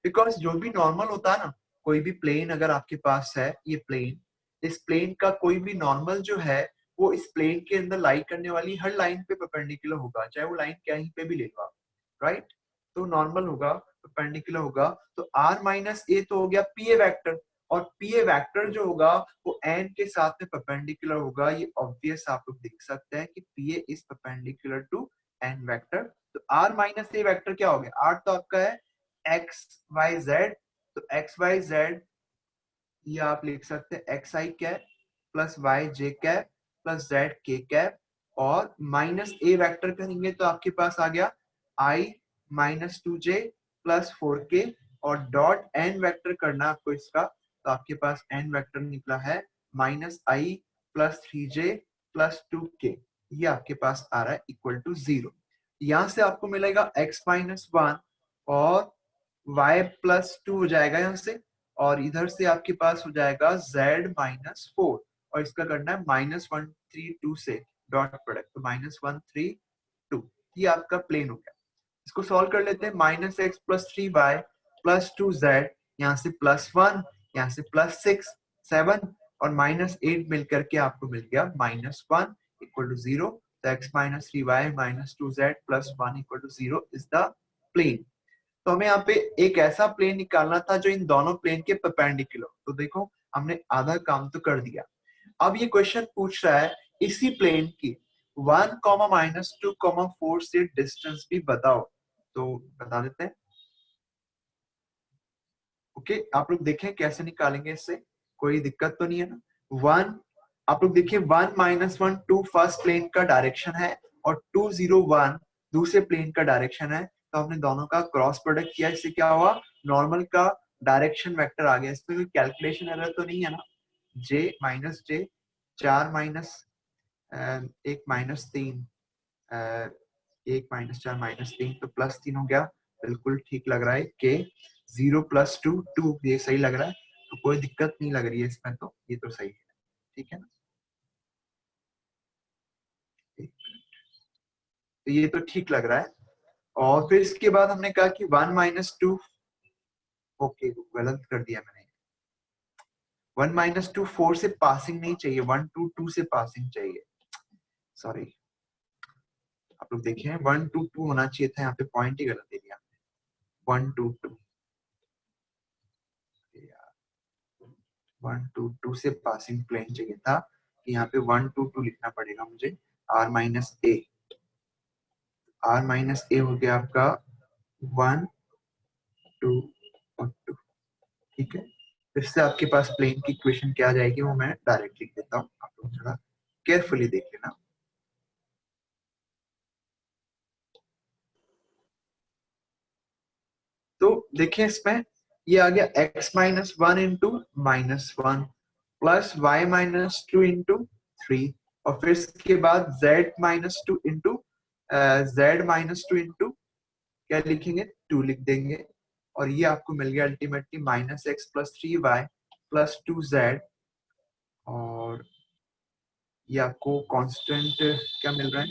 बिकॉज जो भी नॉर्मल होता है ना, कोई भी प्लेन अगर आपके पास है, ये प्लेन, इस प्लेन का कोई भी नॉर्मल जो है वो इस प्लेन के अंदर लाई करने वाली हर लाइन पे परपेंडिकुलर होगा, चाहे वो लाइन कहीं पे भी ले लो आप, राइट। तो नॉर्मल होगा, परपेंडिकुलर होगा। तो r - a तो हो गया पी ए वेक्टर, और पी ए वेक्टर जो होगा वो n के साथ में परपेंडिकुलर होगा। ये ऑब्वियस आप लोग देख सकते हैं कि P A is perpendicular to n vector. तो r - a वेक्टर क्या हो गया, r तो आपका है x y z, तो x y z ये आप लिख सकते हैं xi कैप प्लस वाई जे कैप प्लस जेड के कैप, और -a वेक्टर करेंगे तो आपके पास आ गया i - 2j प्लस 4k, और डॉट n वेक्टर करना आपको इसका, तो आपके पास n वेक्टर निकला है -i + 3j + 2k। ये आपके पास आ रहा है इक्वल टू 0। यहाँ से आपको मिलेगा x - 1 और y + 2 हो जाएगा यहाँ से, और इधर से आपके पास हो जाएगा z - 4, और इसका करना है -132 से डॉट प्रोडक्ट, तो -132। ये आपका प्लेन हो गया। इसको सॉल्व कर लेते हैं, -x + 3y + 2z, यहाँ से +1, यहाँ से +6 7, और -8 मिलकर के आपको मिल गया -1 = 0। तो x minus 3y minus 2z plus 1 equal to 0 is the plane. तो हमें यहाँ पे एक ऐसा प्लेन निकालना था जो इन दोनों प्लेन के परपेंडिकुलर। तो देखो हमने आधा काम तो कर दिया। अब ये क्वेश्चन पूछ रहा है इसी प्लेन की 1, -2, 4 से डिस्टेंस भी बताओ। तो बता देते हैं। ओके, आप लोग देखें कैसे निकालेंगे इससे, कोई दिक्कत तो नहीं है ना। 1, आप लोग देखिए 1 -1 2 फर्स्ट प्लेन का डायरेक्शन है और 2 0 1 दूसरे प्लेन का डायरेक्शन है। तो हमने दोनों का क्रॉस प्रोडक्ट किया, इससे क्या हुआ, नॉर्मल का डायरेक्शन वेक्टर आ गया। इसमें कोई कैलकुलेशन एरर तो नहीं है ना। j minus j 4 minus 1 minus 3 1 minus 4 minus 3 तो +3 हो गया। बिल्कुल ठीक लग रहा है। k 0 + 2 2 ये सही लग रहा है, तो कोई दिक्कत नहीं लग रही है इसमें, तो ये तो सही है। ठीक है ना, तो ये तो ठीक लग रहा है। और फिर इसके बाद हमने कहा कि 1 - 2, ओके गलत कर दिया मैंने। 1 - 2 4 से पासिंग नहीं चाहिए, 1 2 2 से पासिंग चाहिए, सॉरी। आप लोग देखें 1 2 2 होना चाहिए था, यहाँ पे पॉइंट ही गलत दे दिया। 1 2 2 1 2 2 से पासिंग प्लेन चाहिए था, कि यहाँ पे 1 2 2 लिखना पड़ेगा मुझे। r - a, r - a हो गया आपका 1 2 और 2। ठीक है, इससे आपके पास प्लेन की इक्वेशन क्या आ जाएगी वो मैं डायरेक्ट लिख देता हूँ, आप लोग थोड़ा केयरफुली देख लेना। तो देखिए इसमें ये आ गया x - 1 into -1 plus y - 2 into 3, और फिर इसके बाद z - 2 इंटू क्या लिखेंगे, 2 लिख देंगे। और ये आपको मिल गया अल्टीमेटली -x + 3y + 2z, और ये आपको कांस्टेंट क्या मिल रहा है,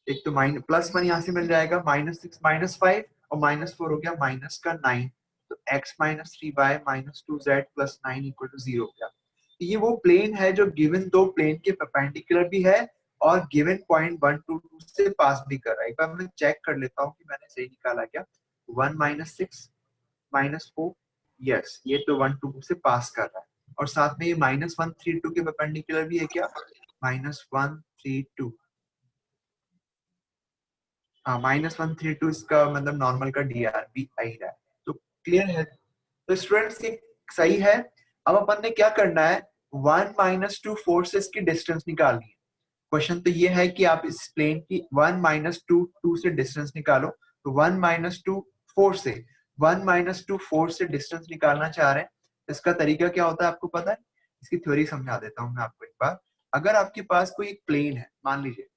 एक तो +1 यहाँ से मिल जाएगा, -6 -5 और -4 हो गया -9। तो x - 3y - 2z + 9 = 0 हो गया। तो ये वो प्लेन है जो गिवन दो प्लेन के परपेंडिकुलर भी है और गिवन पॉइंट 1 2 2 से पास भी कर रहा है। एक बार मैं चेक कर लेता हूँ कि मैंने सही निकाला क्या। 1 - 6 -4, यस ये तो 1 2 से पास कर रहा है, और साथ में ये -1 3 2 के परपेंडिकुलर भी है क्या, -1 3 2। हाँ -132 इसका मतलब नॉर्मल का dr भी आ ही रहा है, तो क्लियर है। तो स्टूडेंट्स ये सही है। अब अपन ने क्या करना है, 1 - 2 4 से इसकी डिस्टेंस निकालनी है। क्वेश्चन तो ये है कि आप इस प्लेन की 1 - 2 2 से डिस्टेंस निकालो। तो 1 - 2 4 से 1 - 2 4 से डिस्टेंस निकालना चाह रहे हैं। इसका तरीका क्या होता है आपको पता है, इसकी थ्योरी समझा देता हूँ मैं आपको एक बार। अगर आपके पास कोई एक प्लेन है, मान लीजिए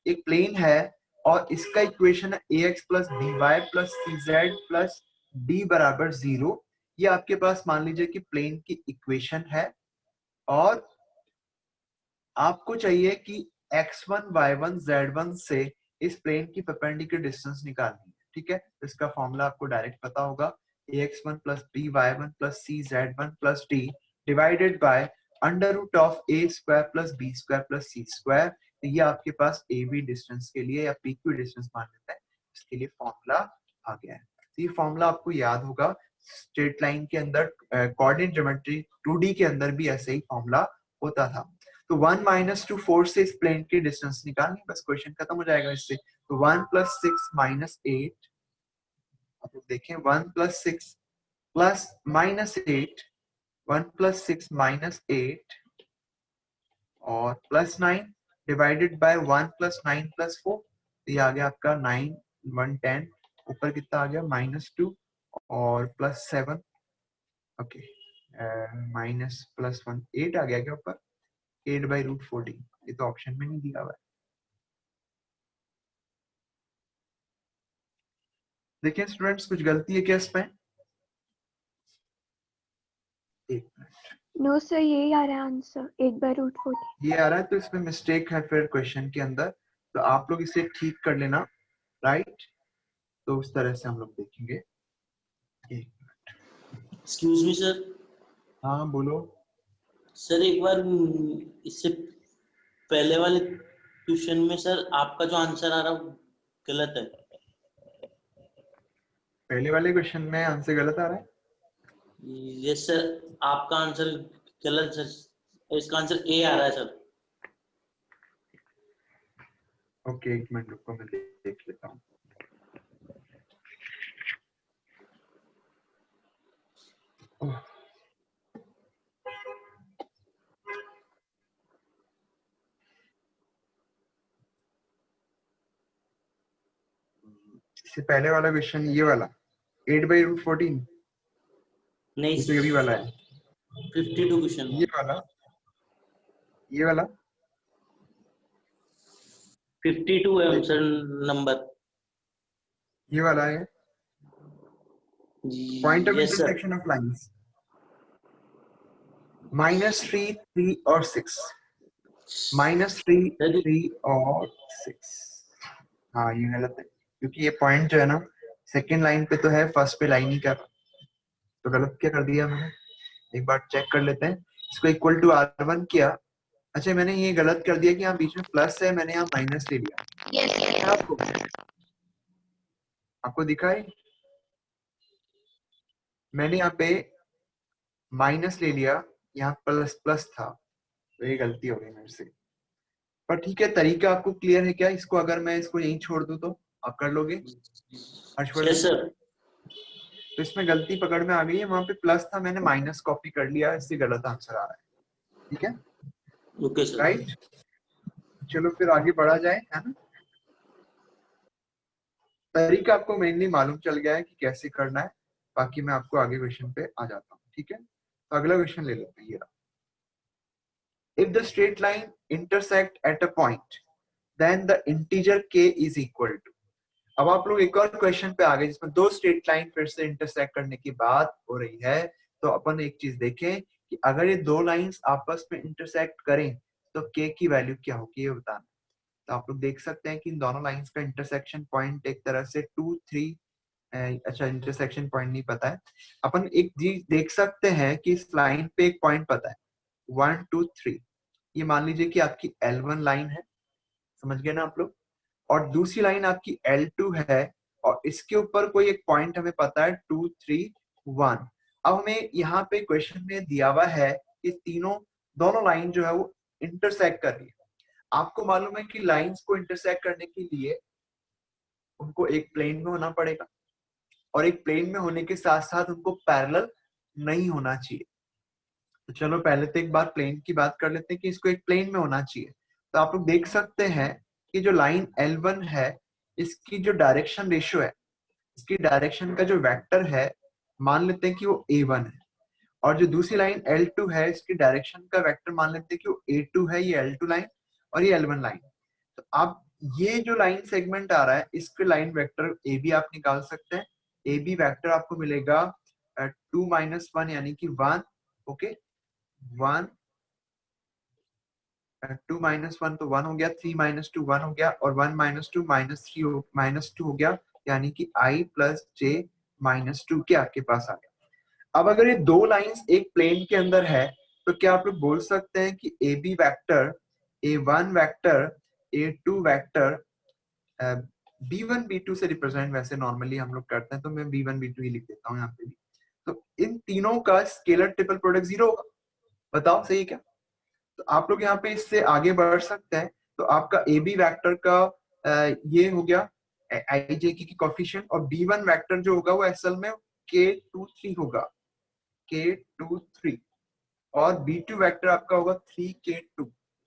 एक प्लेन है और इसका इक्वेशन है ax + by + cz + d = 0। ये आपके पास मान लीजिए कि प्लेन की इक्वेशन है, और आपको चाहिए कि x1 y1 z1 से इस प्लेन की परपेंडिकुलर डिस्टेंस निकालनी है। ठीक है, तो इसका फॉर्मूला आपको डायरेक्ट पता होगा, ax1 + by1 + cz1 + d divided by √a² + b² + c²। तो ये आपके पास ए बी डिस्टेंस के लिए या पी क्यू डिस्टेंस मान लेते हैं, इसके लिए फॉर्मूला आ गया है। तो ये फॉर्मूला आपको याद होगा, स्ट्रेट लाइन के अंदर कोऑर्डिनेट ज्योमेट्री 2D के अंदर भी ऐसे ही फॉर्मूला होता था। तो 1 - 2 4 से इस प्लेन की डिस्टेंस निकालनी, बस क्वेश्चन खत्म हो जाएगा इससे। तो 1 + 6 - 8, आप लोग देखें 1 + 6 + -8, 1 + 6 - 8 और +9 डिवाइडेड बाय 1 + 9 + 4। तो ये आ गया आपका 9 1 10, ऊपर कितना आ गया -2 और +7, ओके -+1 8 आ गया क्या ऊपर, 8/√14। ये तो ऑप्शन में नहीं दिया हुआ है। देखिए स्टूडेंट्स कुछ गलती है क्या इसमें, एक मिनट, नो सर यही आ रहा है आंसर 8/√14। ये आ रहा है तो इसमें मिस्टेक है फिर क्वेश्चन के अंदर, तो आप लोग इसे ठीक कर लेना, राइट। तो उस तरह से हम लोग देखेंगे। एक मिनट, एक्सक्यूज मी सर। हाँ बोलो। सर एक बार इससे पहले वाले क्वेश्चन में सर आपका जो आंसर आ रहा है वो गलत है। पहले वाले क्वेश्चन में आंसर गलत आ रहा है। यस सर, आपका आंसर गलत सर, इसका आंसर ए आ रहा है सर। ओके, एक मिनट रुको, मैं देख लेता हूँ। ओह, इससे पहले वाला क्वेश्चन ये वाला 8/√14, नहीं, ये तो ये भी वाला है। 52 क्वेश्चन ये वाला 52 है सर नंबर। ये वाला है point of yes sir. Intersection of lines -3, 3 और 6, -3, 3 और 6। हाँ, ये गलत है क्योंकि ये पॉइंट जो है ना सेकेंड लाइन पे तो है, फर्स्ट पे लाइन ही कर, तो गलत क्या कर दिया मैंने। एक बार चेक कर लेते हैं। इसको इक्वल टू R1 किया। अच्छा, मैंने ये गलत कर दिया कि यहाँ बीच में प्लस है, मैंने यहाँ माइनस ले लिया। आपको दिखा है, मैंने यहाँ पे माइनस ले लिया, यहाँ प्लस प्लस था, तो ये गलती हो गई मेरे से। पर ठीक है, तरीका आपको क्लियर है क्या? इसको अगर मैं इसको यहीं छोड़ दूं तो आप कर लोगे हर्षवर्धन? Yes sir. तो इसमें गलती पकड़ में आ गई है, वहां पे प्लस था, मैंने माइनस कॉपी कर लिया, इससे गलत आंसर आ रहा है। ठीक है, ओके सर। राइट। चलो फिर आगे बढ़ा जाए, है ना। तरीका आपको मेनली मालूम चल गया है कि कैसे करना है, बाकी मैं आपको आगे क्वेश्चन पे आ जाता हूँ। ठीक है, तो अगला क्वेश्चन ले लेते हैं। ये if the straight line intersect at a point then the integer k is equal to। अब आप लोग एक और क्वेश्चन पे आ गए जिसमें दो स्ट्रेट लाइन फिर से इंटरसेक्ट करने की बात हो रही है। तो अपन एक चीज देखें कि अगर ये दो लाइंस आपस में इंटरसेक्ट करें तो k की वैल्यू क्या होगी, ये बताना। तो आप लोग देख सकते हैं कि इन दोनों लाइंस का इंटरसेक्शन पॉइंट एक तरह से 2, 3, अच्छा इंटरसेक्शन पॉइंट नहीं पता है। अपन एक चीज देख सकते हैं कि इस लाइन पे एक पॉइंट पता है 1, 2, 3। ये मान लीजिए कि आपकी L1 लाइन है, समझ गए ना आप लोग, और दूसरी लाइन आपकी L2 है, और इसके ऊपर कोई एक पॉइंट हमें पता है 2, 3, 1। अब हमें यहाँ पे क्वेश्चन में दिया हुआ है कि दोनों लाइन जो है वो इंटरसेक्ट कर रही है। आपको मालूम है कि लाइंस को इंटरसेक्ट करने के लिए उनको एक प्लेन में होना पड़ेगा, और एक प्लेन में होने के साथ साथ उनको पैरेलल नहीं होना चाहिए। तो चलो पहले तो एक बार प्लेन की बात कर लेते हैं कि इसको एक प्लेन में होना चाहिए। तो आप लोग देख सकते हैं कि जो लाइन L1 है, इसकी जो डायरेक्शन रेशियो है, इसकी डायरेक्शन का जो वेक्टर है, मान लेते हैं कि वो A1 है, और जो दूसरी लाइन L2 है, इसकी डायरेक्शन का वेक्टर मान लेते हैं कि वो A2 है, ये L2 लाइन और ये L1 लाइन। तो आप ये जो लाइन सेगमेंट आ रहा है, इसके लाइन वेक्टर AB आप निकाल सकते हैं। AB वेक्टर आपको मिलेगा 2 - 1 यानी कि 1। ओके, 1, 2 - 1 तो 1 हो गया, 3 - 2 1 हो गया, और 1 - 2 -2 हो गया, यानी कि I + J - 2 के आपके पास आ गया। अब अगर ये दो लाइंस एक प्लेन के अंदर है तो क्या आप लोग बोल सकते हैं कि AB vector, A1 vector, A2 vector B1 B2 से रिप्रेजेंट वैसे नॉर्मली हम लोग करते हैं, तो मैं B1 B2 ही लिख देता हूँ यहाँ पे भी। तो इन तीनों का स्केलर ट्रिपल प्रोडक्ट 0 होगा। बताओ सही है क्या? तो आप लोग यहाँ पे इससे आगे बढ़ सकते हैं। तो आपका AB वेक्टर का ये हो गया IJ की कोफिशिएंट, और B1 वेक्टर जो होगा वो असल में K23 होगा, K23, और B2 वेक्टर आपका होगा 3K2,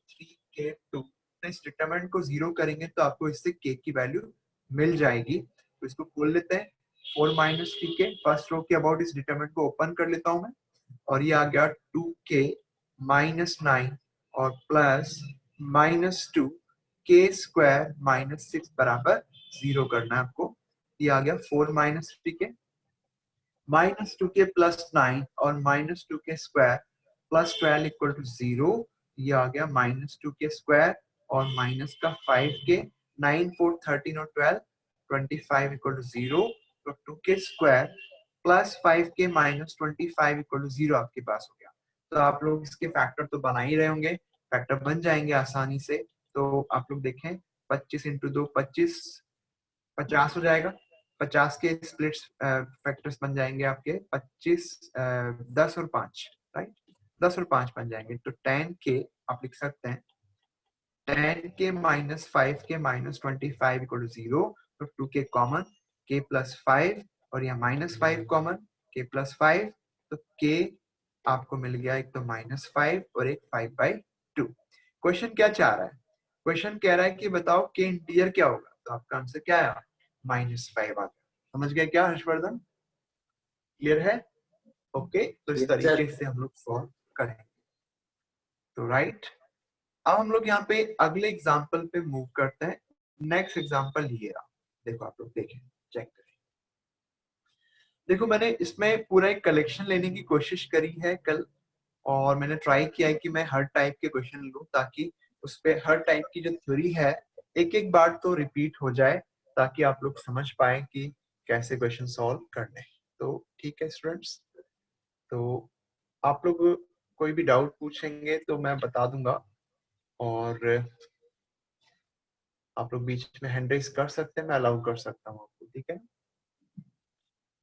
3K2। तो इस डिटरमिनेंट को 0 करेंगे तो आपको इससे K की वैल्यू मिल जाएगी। तो इसको खोल लेते हैं, 4 - 3K, फर्स्ट रो के अबाउट इस डिटरमिनेंट को ओपन कर लेता हूं मैं, और ये आ गया 2K - 9 और प्लस -2 K² - 6 बराबर 0 करना है आपको। ये आ गया 4 - 3K -2K + 9 और -2K² + 12 = 0। ये आ गया -2K² और माइनस का 5K, 9, 4, 13 और 12, 25 = 0। तो 2K² + 5K - 25 = 0 आपके पास हो गया। तो आप लोग इसके फैक्टर तो बना ही रहे होंगे, फैक्टर बन जाएंगे आसानी से। तो आप लोग देखें 25 इंटू 2 25, 50 हो जाएगा। 50 के स्प्लिट्स फैक्टर्स बन जाएंगे आपके 25, 10 और 5, राइट, 10 और 5 बन जाएंगे। तो 10 के आप लिख सकते हैं 10 के माइनस 5 के माइनस 25 इक्वल टू 0। तो 2 के कॉमन, के प्लस 5 और यहाँ माइनस 5 कॉमन, के प्लस 5, तो के आपको मिल गया एक तो -5 और एक 5/2। क्वेश्चन क्या चाह रहा है? क्वेश्चन कह रहा है कि बताओ के इंटीजर क्या होगा, तो आपका आंसर क्या आया? -5 आ गया। समझ गए क्या हर्षवर्धन? क्लियर है? ओके, तो इस Yes, तरीके sir. से हम लोग सॉल्व करेंगे। तो राइट, अब हम लोग यहाँ पे अगले एग्जाम्पल पे मूव करते हैं। नेक्स्ट एग्जाम्पल ये रहा, देखो आप लोग देखें, चेक करें। देखो मैंने इसमें पूरा एक कलेक्शन लेने की कोशिश करी है कल, और मैंने ट्राई किया है कि मैं हर टाइप के क्वेश्चन लूं ताकि उस पे हर टाइप की जो थ्योरी है एक एक बार तो रिपीट हो जाए, ताकि आप लोग समझ पाए कि कैसे क्वेश्चन सॉल्व करने हैं। तो ठीक है स्टूडेंट्स, तो आप लोग कोई भी डाउट पूछेंगे तो मैं बता दूंगा, और आप लोग बीच में हैंड रेज कर सकते हैं, मैं अलाउ कर सकता हूँ आपको, ठीक है।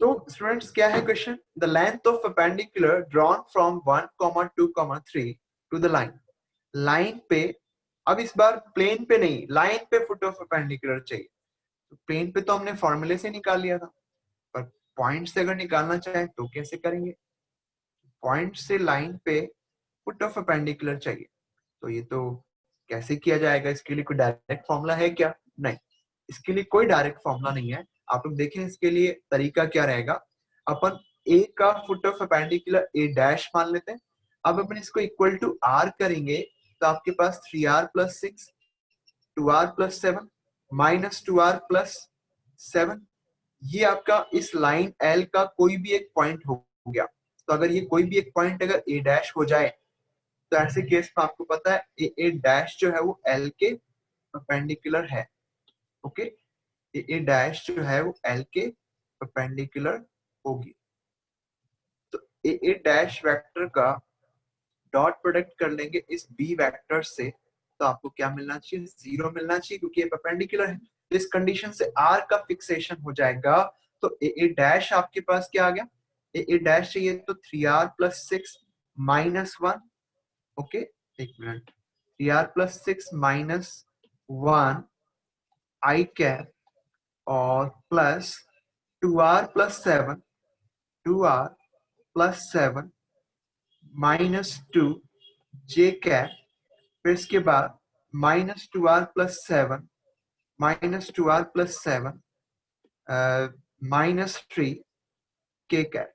तो स्टूडेंट्स क्या है question? The length of perpendicular drawn from 1, 2, 3 to the line. Line पे, अब इस बार प्लेन पे नहीं, लाइन पे फुट ऑफ परपेंडिकुलर चाहिए। तो प्लेन पे तो हमने फॉर्मूले से निकाल लिया था, पर पॉइंट से अगर निकालना चाहे तो कैसे करेंगे? पॉइंट से लाइन पे फुट ऑफ परपेंडिकुलर चाहिए, तो ये तो कैसे किया जाएगा? इसके लिए कोई डायरेक्ट फॉर्मूला है क्या? नहीं, इसके लिए कोई डायरेक्ट फॉर्मूला नहीं है। आप लोग देखें इसके लिए तरीका क्या रहेगा। अपन ए का foot of perpendicular A dash मान लेते हैं। अब अपन इसको इक्वल टू आर करेंगे, तो आपके पास 3r + 6, 2r + 7 माइनस 2r + 7, ये आपका इस लाइन L का कोई भी एक पॉइंट हो गया। तो अगर ये कोई भी एक पॉइंट अगर ए डैश हो जाए, तो ऐसे केस में आपको पता है ए डैश जो है वो L के परपेंडिकुलर है। ओके, ए डैश जो है वो L के परपेंडिकुलर होगी। तो ए डैश वेक्टर का डॉट प्रोडक्ट कर लेंगे इस बी वेक्टर से, तो आपको क्या मिलना चाहिए? 0 मिलना चाहिए, क्योंकि ये परपेंडिकुलर है। तो इस कंडीशन से r का फिक्सेशन हो जाएगा। तो ए डैश आपके पास क्या आ गया? ए डैश चाहिए तो 3r + 6 - 1। ओके, एक मिनट, 3r + 6 - 1 I कैप और plus 2r + 7, 2r + 7 -2 j cap, फिर इसके बाद -2r + 7 -2r + 7 -3 k कैप।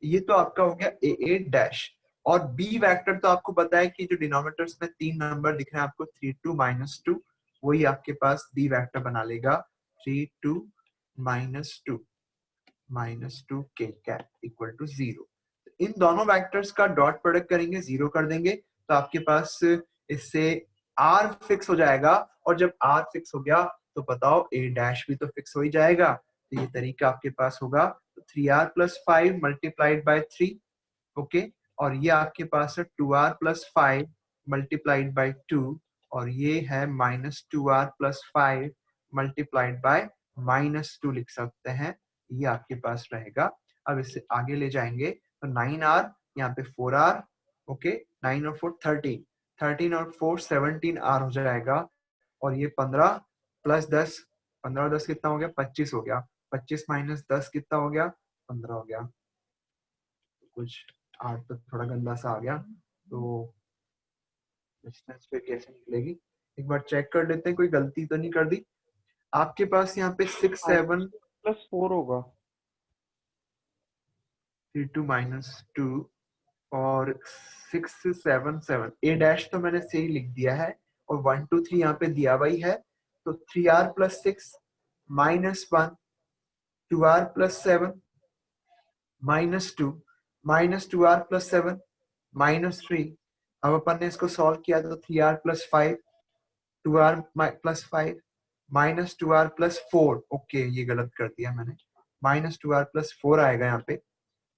ये तो आपका हो गया ए डैश। और बी वेक्टर तो आपको पता है कि जो डिनोमिनेटर्स में 3 नंबर दिख रहे हैं आपको 3, 2 -2, वही आपके पास बी वेक्टर बना लेगा 3, 2 -2 -2 k कैप इक्वल टू 0। इन दोनों वेक्टर्स का डॉट प्रोडक्ट करेंगे, 0 कर देंगे, तो आपके पास इससे r फिक्स हो जाएगा। और जब r फिक्स हो गया तो बताओ a डैश भी तो फिक्स हो ही जाएगा। तो ये तरीका आपके पास होगा, तो 3r + 5 × 3, ओके, और ये आपके पास है 2r + 5 × 2, और ये है -2r + 5 × -2 लिख सकते हैं। ये आपके पास रहेगा। अब इसे आगे ले जाएंगे तो 9r, यहाँ पे 4r, ओके, 9 और 4 13, 13 और 4 17r हो जाएगा। और ये 15 + 10, 15 और 10 कितना हो गया? 25 हो गया। 25 - 10 कितना हो गया? 15 हो गया। कुछ आठ तो थोड़ा गंदा सा आ गया, तो डिस्टेंस पे कैसे निकलेगी? एक बार चेक कर लेते हैं, कोई गलती तो नहीं कर दी। आपके पास यहाँ पे 6, 7 +4 होगा। 3, 2 -2 और 6, 7, 7 ए डैश तो मैंने सही लिख दिया है, और 1, 2, 3 यहाँ पे दिया हुआ ही है। तो 3r + 6 -1, 2r + 7 -2 -2r + 7 -3। अब अपन ने इसको सॉल्व किया तो 3r + 5, 2r + 5 -2r + 4। ओके, ये गलत कर दिया मैंने, -2r + 4 आएगा यहाँ पे।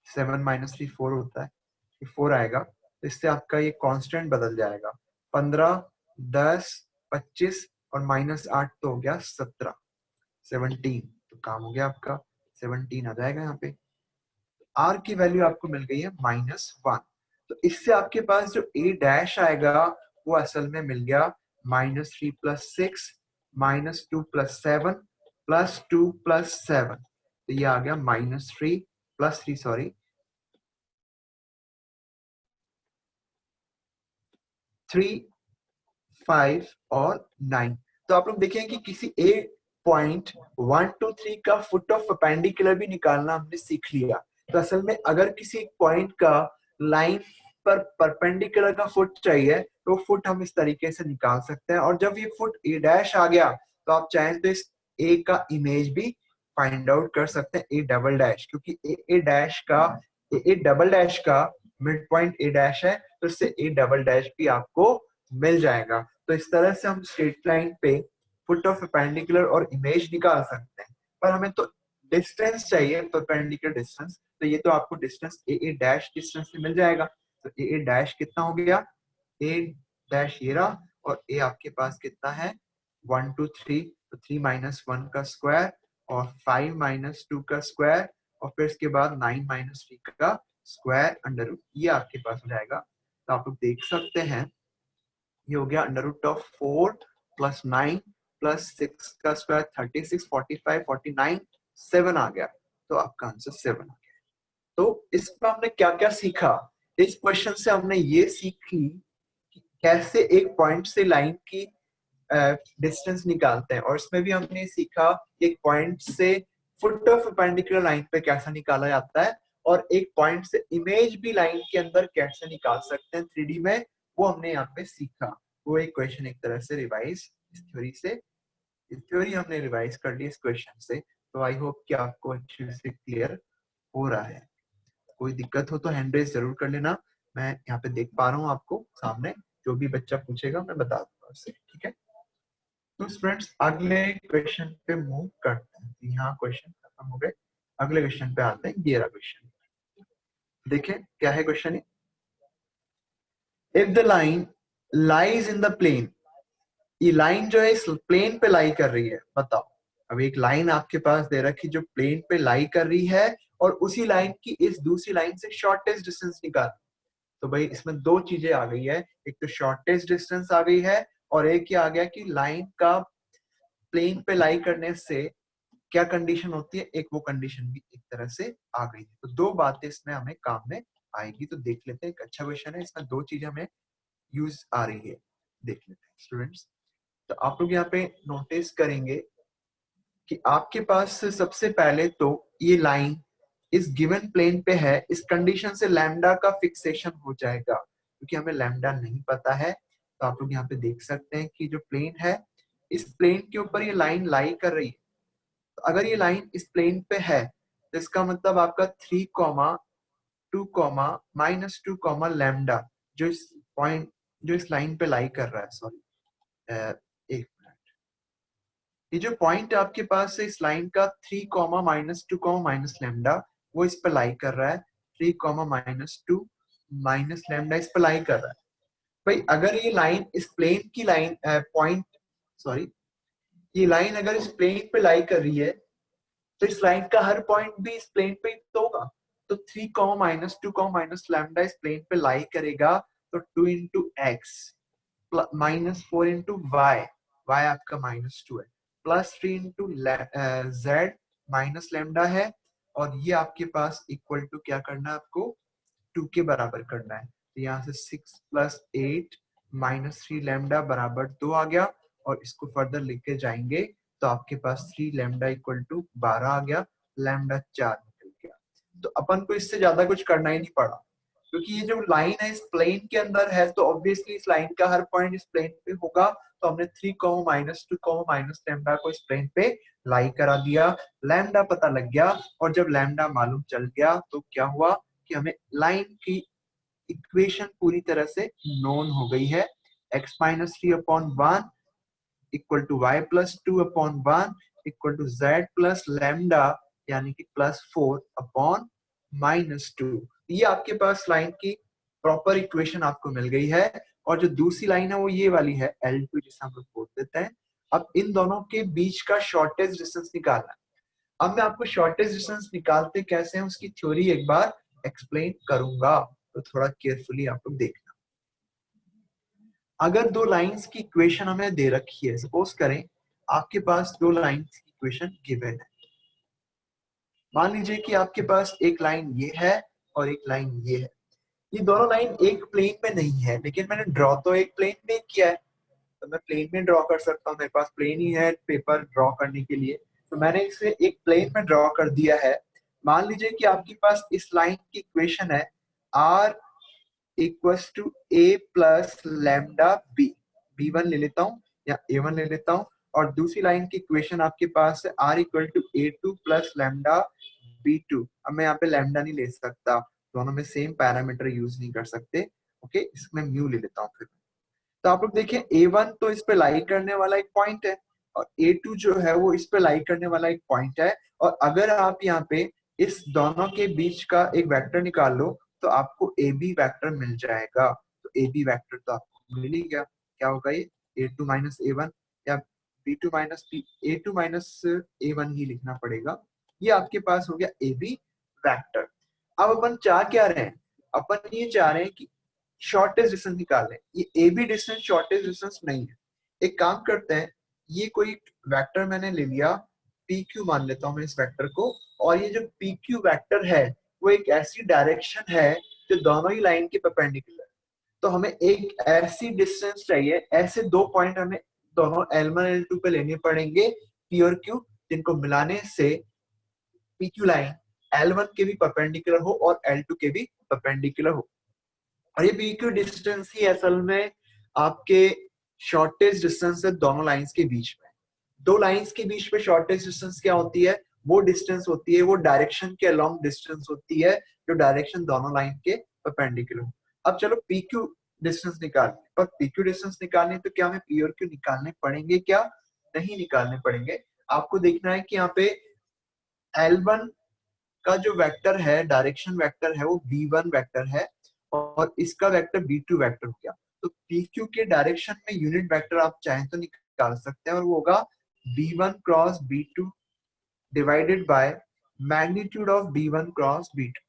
7 - 3 4 होता है, ये 4 आएगा। तो इससे आपका ये कांस्टेंट बदल जाएगा। 15, 10 25 और -8 तो हो गया 17, 17 तो काम हो गया आपका, 17 आ जाएगा यहाँ पे। r की वैल्यू आपको मिल गई है -1, तो इससे आपके पास जो a डैश आएगा वो असल में मिल गया -3 + 6 -2 + 7 +2 + 7, तो ये आ गया -3 + 3 सॉरी 3, 5 और 9। तो आप लोग देखें कि किसी एक पॉइंट 1 2 3 का फुट ऑफ परपेंडिकुलर भी निकालना हमने सीख लिया। तो असल में अगर किसी एक पॉइंट का लाइन पर परपेंडिकुलर का फुट चाहिए तो फुट हम इस तरीके से निकाल सकते हैं, और जब ये फुट ए डैश आ गया तो आप चाहें तो इस ए का इमेज भी फाइंड आउट कर सकते हैं, ए डबल डैश, क्योंकि ए डबल डैश का मिड पॉइंट ए डैश है, तो इससे ए डबल डैश भी आपको मिल जाएगा। तो इस तरह से हम स्ट्रेट लाइन पे फुट ऑफ परपेंडिकुलर और इमेज निकाल सकते हैं, पर हमें तो डिस्टेंस चाहिए, परपेंडिकुलर डिस्टेंस, तो ये तो आपको डिस्टेंस ए डैश डिस्टेंस से मिल जाएगा। तो ए डैश कितना हो गया, ए डैश ये रहा, और ए आपके पास कितना है 1 2 3, तो 3 - 1 का स्क्वायर और 5 - 2 का स्क्वायर और फिर इसके बाद 9 - 3 का स्क्वायर अंडर रूट, ये आपके पास हो जाएगा। तो आप लोग देख सकते हैं ये हो गया √4 + 9 + 6 का स्क्वायर 36 45 49 7 आ गया, तो आपका आंसर 7 आ गया। तो इसमें हमने क्या क्या सीखा, इस क्वेश्चन से हमने ये सीखी कि कैसे एक पॉइंट से लाइन की डिस्टेंस निकालते हैं, और इसमें भी हमने सीखा एक पॉइंट से फुट ऑफ परपेंडिकुलर लाइन पे कैसा निकाला जाता है, और एक पॉइंट से इमेज भी लाइन के अंदर कैसे निकाल सकते हैं 3D में, वो हमने यहाँ पे सीखा। वो एक क्वेश्चन एक तरह से रिवाइज इस थ्योरी हमने रिवाइज कर ली इस क्वेश्चन से। तो आई होप कि आपको अच्छे से क्लियर हो रहा है। कोई दिक्कत हो तो हैंड रेज जरूर कर लेना, मैं यहाँ पे देख पा रहा हूँ आपको सामने, जो भी बच्चा पूछेगा मैं बता दूंगा उससे, ठीक है। तो स्टूडेंट्स अगले क्वेश्चन पे मूव करते हैं। यहाँ क्वेश्चन खत्म हो गए, अगले क्वेश्चन पे आते हैं। 11 क्वेश्चन देखें क्या है question. If the line lies in the plane, ये लाइन जो है इस प्लेन पे लाई कर रही है, बताओ। अब एक लाइन आपके पास दे रखी जो प्लेन पे लाई कर रही है, और उसी लाइन की इस दूसरी लाइन से शॉर्टेस्ट डिस्टेंस निकाल। तो भाई इसमें दो चीजें आ गई है, एक तो शॉर्टेस्ट डिस्टेंस आ गई है, और एक ये आ गया कि लाइन का प्लेन पे लाई करने से क्या कंडीशन होती है, एक वो कंडीशन भी एक तरह से आ गई है। तो दो बातें इसमें हमें काम में आएगी, तो देख लेते हैं। एक अच्छा क्वेश्चन है, इसमें दो चीजें हमें यूज आ रही है, देख लेते हैं स्टूडेंट्स। तो आप लोग यहाँ पे नोटिस करेंगे कि आपके पास सबसे पहले तो ये लाइन इस गिवन प्लेन पे है, इस कंडीशन से लैम्डा का फिक्सेशन हो जाएगा, क्योंकि हमें लैम्डा नहीं पता है। तो आप लोग यहाँ पे देख सकते हैं कि जो प्लेन है, इस प्लेन के ऊपर ये लाइन लाई कर रही है। तो अगर ये लाइन इस प्लेन पे है तो इसका मतलब आपका 3, 2, -2, लैम्डा जो इस पॉइंट जो इस लाइन पे लाई कर रहा है, सॉरी एक मिनट, ये जो पॉइंट आपके पास है इस लाइन का 3, -2, लैम्डा, वो इस पे लाई कर रहा है। 3, -2 लैम्डा इस पे लाई कर रहा है। भाई अगर ये लाइन इस प्लेन की लाइन पॉइंट सॉरी ये लाइन अगर इस प्लेन पे लाई कर रही है, तो इस लाइन का हर पॉइंट भी इस प्लेन पे ही तो होगा। तो 3, -2, लैम्डा इस प्लेन पे लाई करेगा, तो 2 × x -4 × y आपका -2 है, +3 × z माइनस लैम्डा है, और ये आपके पास इक्वल टू क्या करना है आपको 2 के बराबर करना है। तो यहाँ से 6 + 8 -3 लैम्डा बराबर 2 आ गया, और इसको फर्दर लेके जाएंगे तो आपके पास 3 लैम्डा इक्वल टू 12 आ गया, लैम्डा 4 निकल गया। तो अपन को इससे ज्यादा कुछ करना ही नहीं पड़ा, क्योंकि ये जो लाइन है इस प्लेन के अंदर है, तो ऑब्वियसली इस लाइन का हर पॉइंट इस प्लेन पे होगा। तो हमने 3, -2, लैम्डा को इस प्लेन पे लाई करा दिया, लैम्डा पता लग गया, और जब लैम्डा मालूम चल गया तो क्या हुआ कि हमें लाइन की इक्वेशन पूरी तरह से नोन हो गई है। x - 3/1 = y + 2/1 = z + लैम्डा यानी कि +4/-2। ये आपके पास लाइन की प्रॉपर इक्वेशन आपको मिल गई है, और जो दूसरी लाइन है वो ये वाली है L2 जिसे हम लोग बोल देते हैं। अब इन दोनों के बीच का शॉर्टेस्ट डिस्टेंस निकालना है। अब मैं आपको शॉर्टेस्ट डिस्टेंस निकालते कैसे हैं उसकी थ्योरी एक बार एक्सप्लेन करूंगा, तो थोड़ा केयरफुली आप लोग देखना। अगर दो लाइंस की इक्वेशन हमें दे रखी है, सपोज करें आपके पास दो लाइंस की इक्वेशन गिवन है। मान लीजिए कि आपके पास एक लाइन ये है और एक लाइन ये है। ये दोनों लाइन एक प्लेन में नहीं है, लेकिन मैंने ड्रॉ तो एक प्लेन में किया है, तो मैं प्लेन में ड्रॉ कर सकता हूँ, मेरे पास प्लेन ही है पेपर ड्रॉ करने के लिए, तो मैंने इसे एक प्लेन में ड्रॉ कर दिया है। मान लीजिए कि आपके पास इस लाइन की इक्वेशन है r equals to a plus lambda b, b1 ले लेता हूँ या a1 ले लेता हूँ, और दूसरी लाइन की इक्वेशन आपके पास है r equal to a2 plus lambda b2। अब मैं यहाँ पे लैम्डा नहीं ले सकता, दोनों में सेम पैरामीटर यूज नहीं कर सकते, ओके, इसमें म्यू ले लेता हूँ फिर। तो आप लोग देखिए A1 तो इस पे लाई करने वाला एक पॉइंट है और A2 जो है वो इस पे लाई करने वाला एक पॉइंट है, और अगर आप यहाँ पे इस दोनों के बीच का एक वेक्टर निकाल लो तो आपको AB वेक्टर मिल जाएगा। तो AB वेक्टर तो आपको मिल ही गया। क्या होगा ये A2 माइनस A1 या B2 minus A2 minus A1 ही लिखना पड़ेगा। ये आपके पास हो गया AB वेक्टर। अब अपन चाह क्या रहे हैं, अपन ये चाह रहे हैं कि शॉर्टेस्ट डिस्टेंस निकालें। ये ए बी डिस्टेंस शॉर्टेस्ट डिस्टेंस नहीं है। एक काम करते हैं, ये कोई वेक्टर मैंने ले लिया, पी क्यू मान लेता हूं मैं इस वेक्टर को, और ये जो पी क्यू वेक्टर है वो एक ऐसी डायरेक्शन है जो दोनों ही लाइन के परपेंडिकुलर है। तो हमें एक ऐसी डिस्टेंस चाहिए, ऐसे दो पॉइंट हमें दोनों L1 L2 पे लेने पड़ेंगे पी और क्यू, जिनको मिलाने से पी क्यू लाइन L1 के भी परपेंडिकुलर हो और L2 के भी परपेंडिकुलर हो। और ये PQ डिस्टेंस ही असल में आपके शॉर्टेस्ट डिस्टेंस है दोनों लाइंस के बीच में। दो लाइंस के बीच में शॉर्टेस्ट डिस्टेंस क्या होती है, वो डिस्टेंस होती है, वो डायरेक्शन के अलोंग डिस्टेंस होती है जो डायरेक्शन दोनों लाइन के परपेंडिकुलर। अब चलो PQ डिस्टेंस निकालने, पर PQ डिस्टेंस निकालने तो क्या हमें P और Q निकालने पड़ेंगे क्या? नहीं निकालने पड़ेंगे। आपको देखना है कि यहाँ पे L1 का जो वेक्टर है, डायरेक्शन वेक्टर है, वो V1 वेक्टर है और इसका वेक्टर V2 वेक्टर हो गया। तो PQ के डायरेक्शन में यूनिट वेक्टर आप चाहें तो निकाल सकते हैं और वो होगा V1 cross V2 divided by magnitude of V1 cross V2।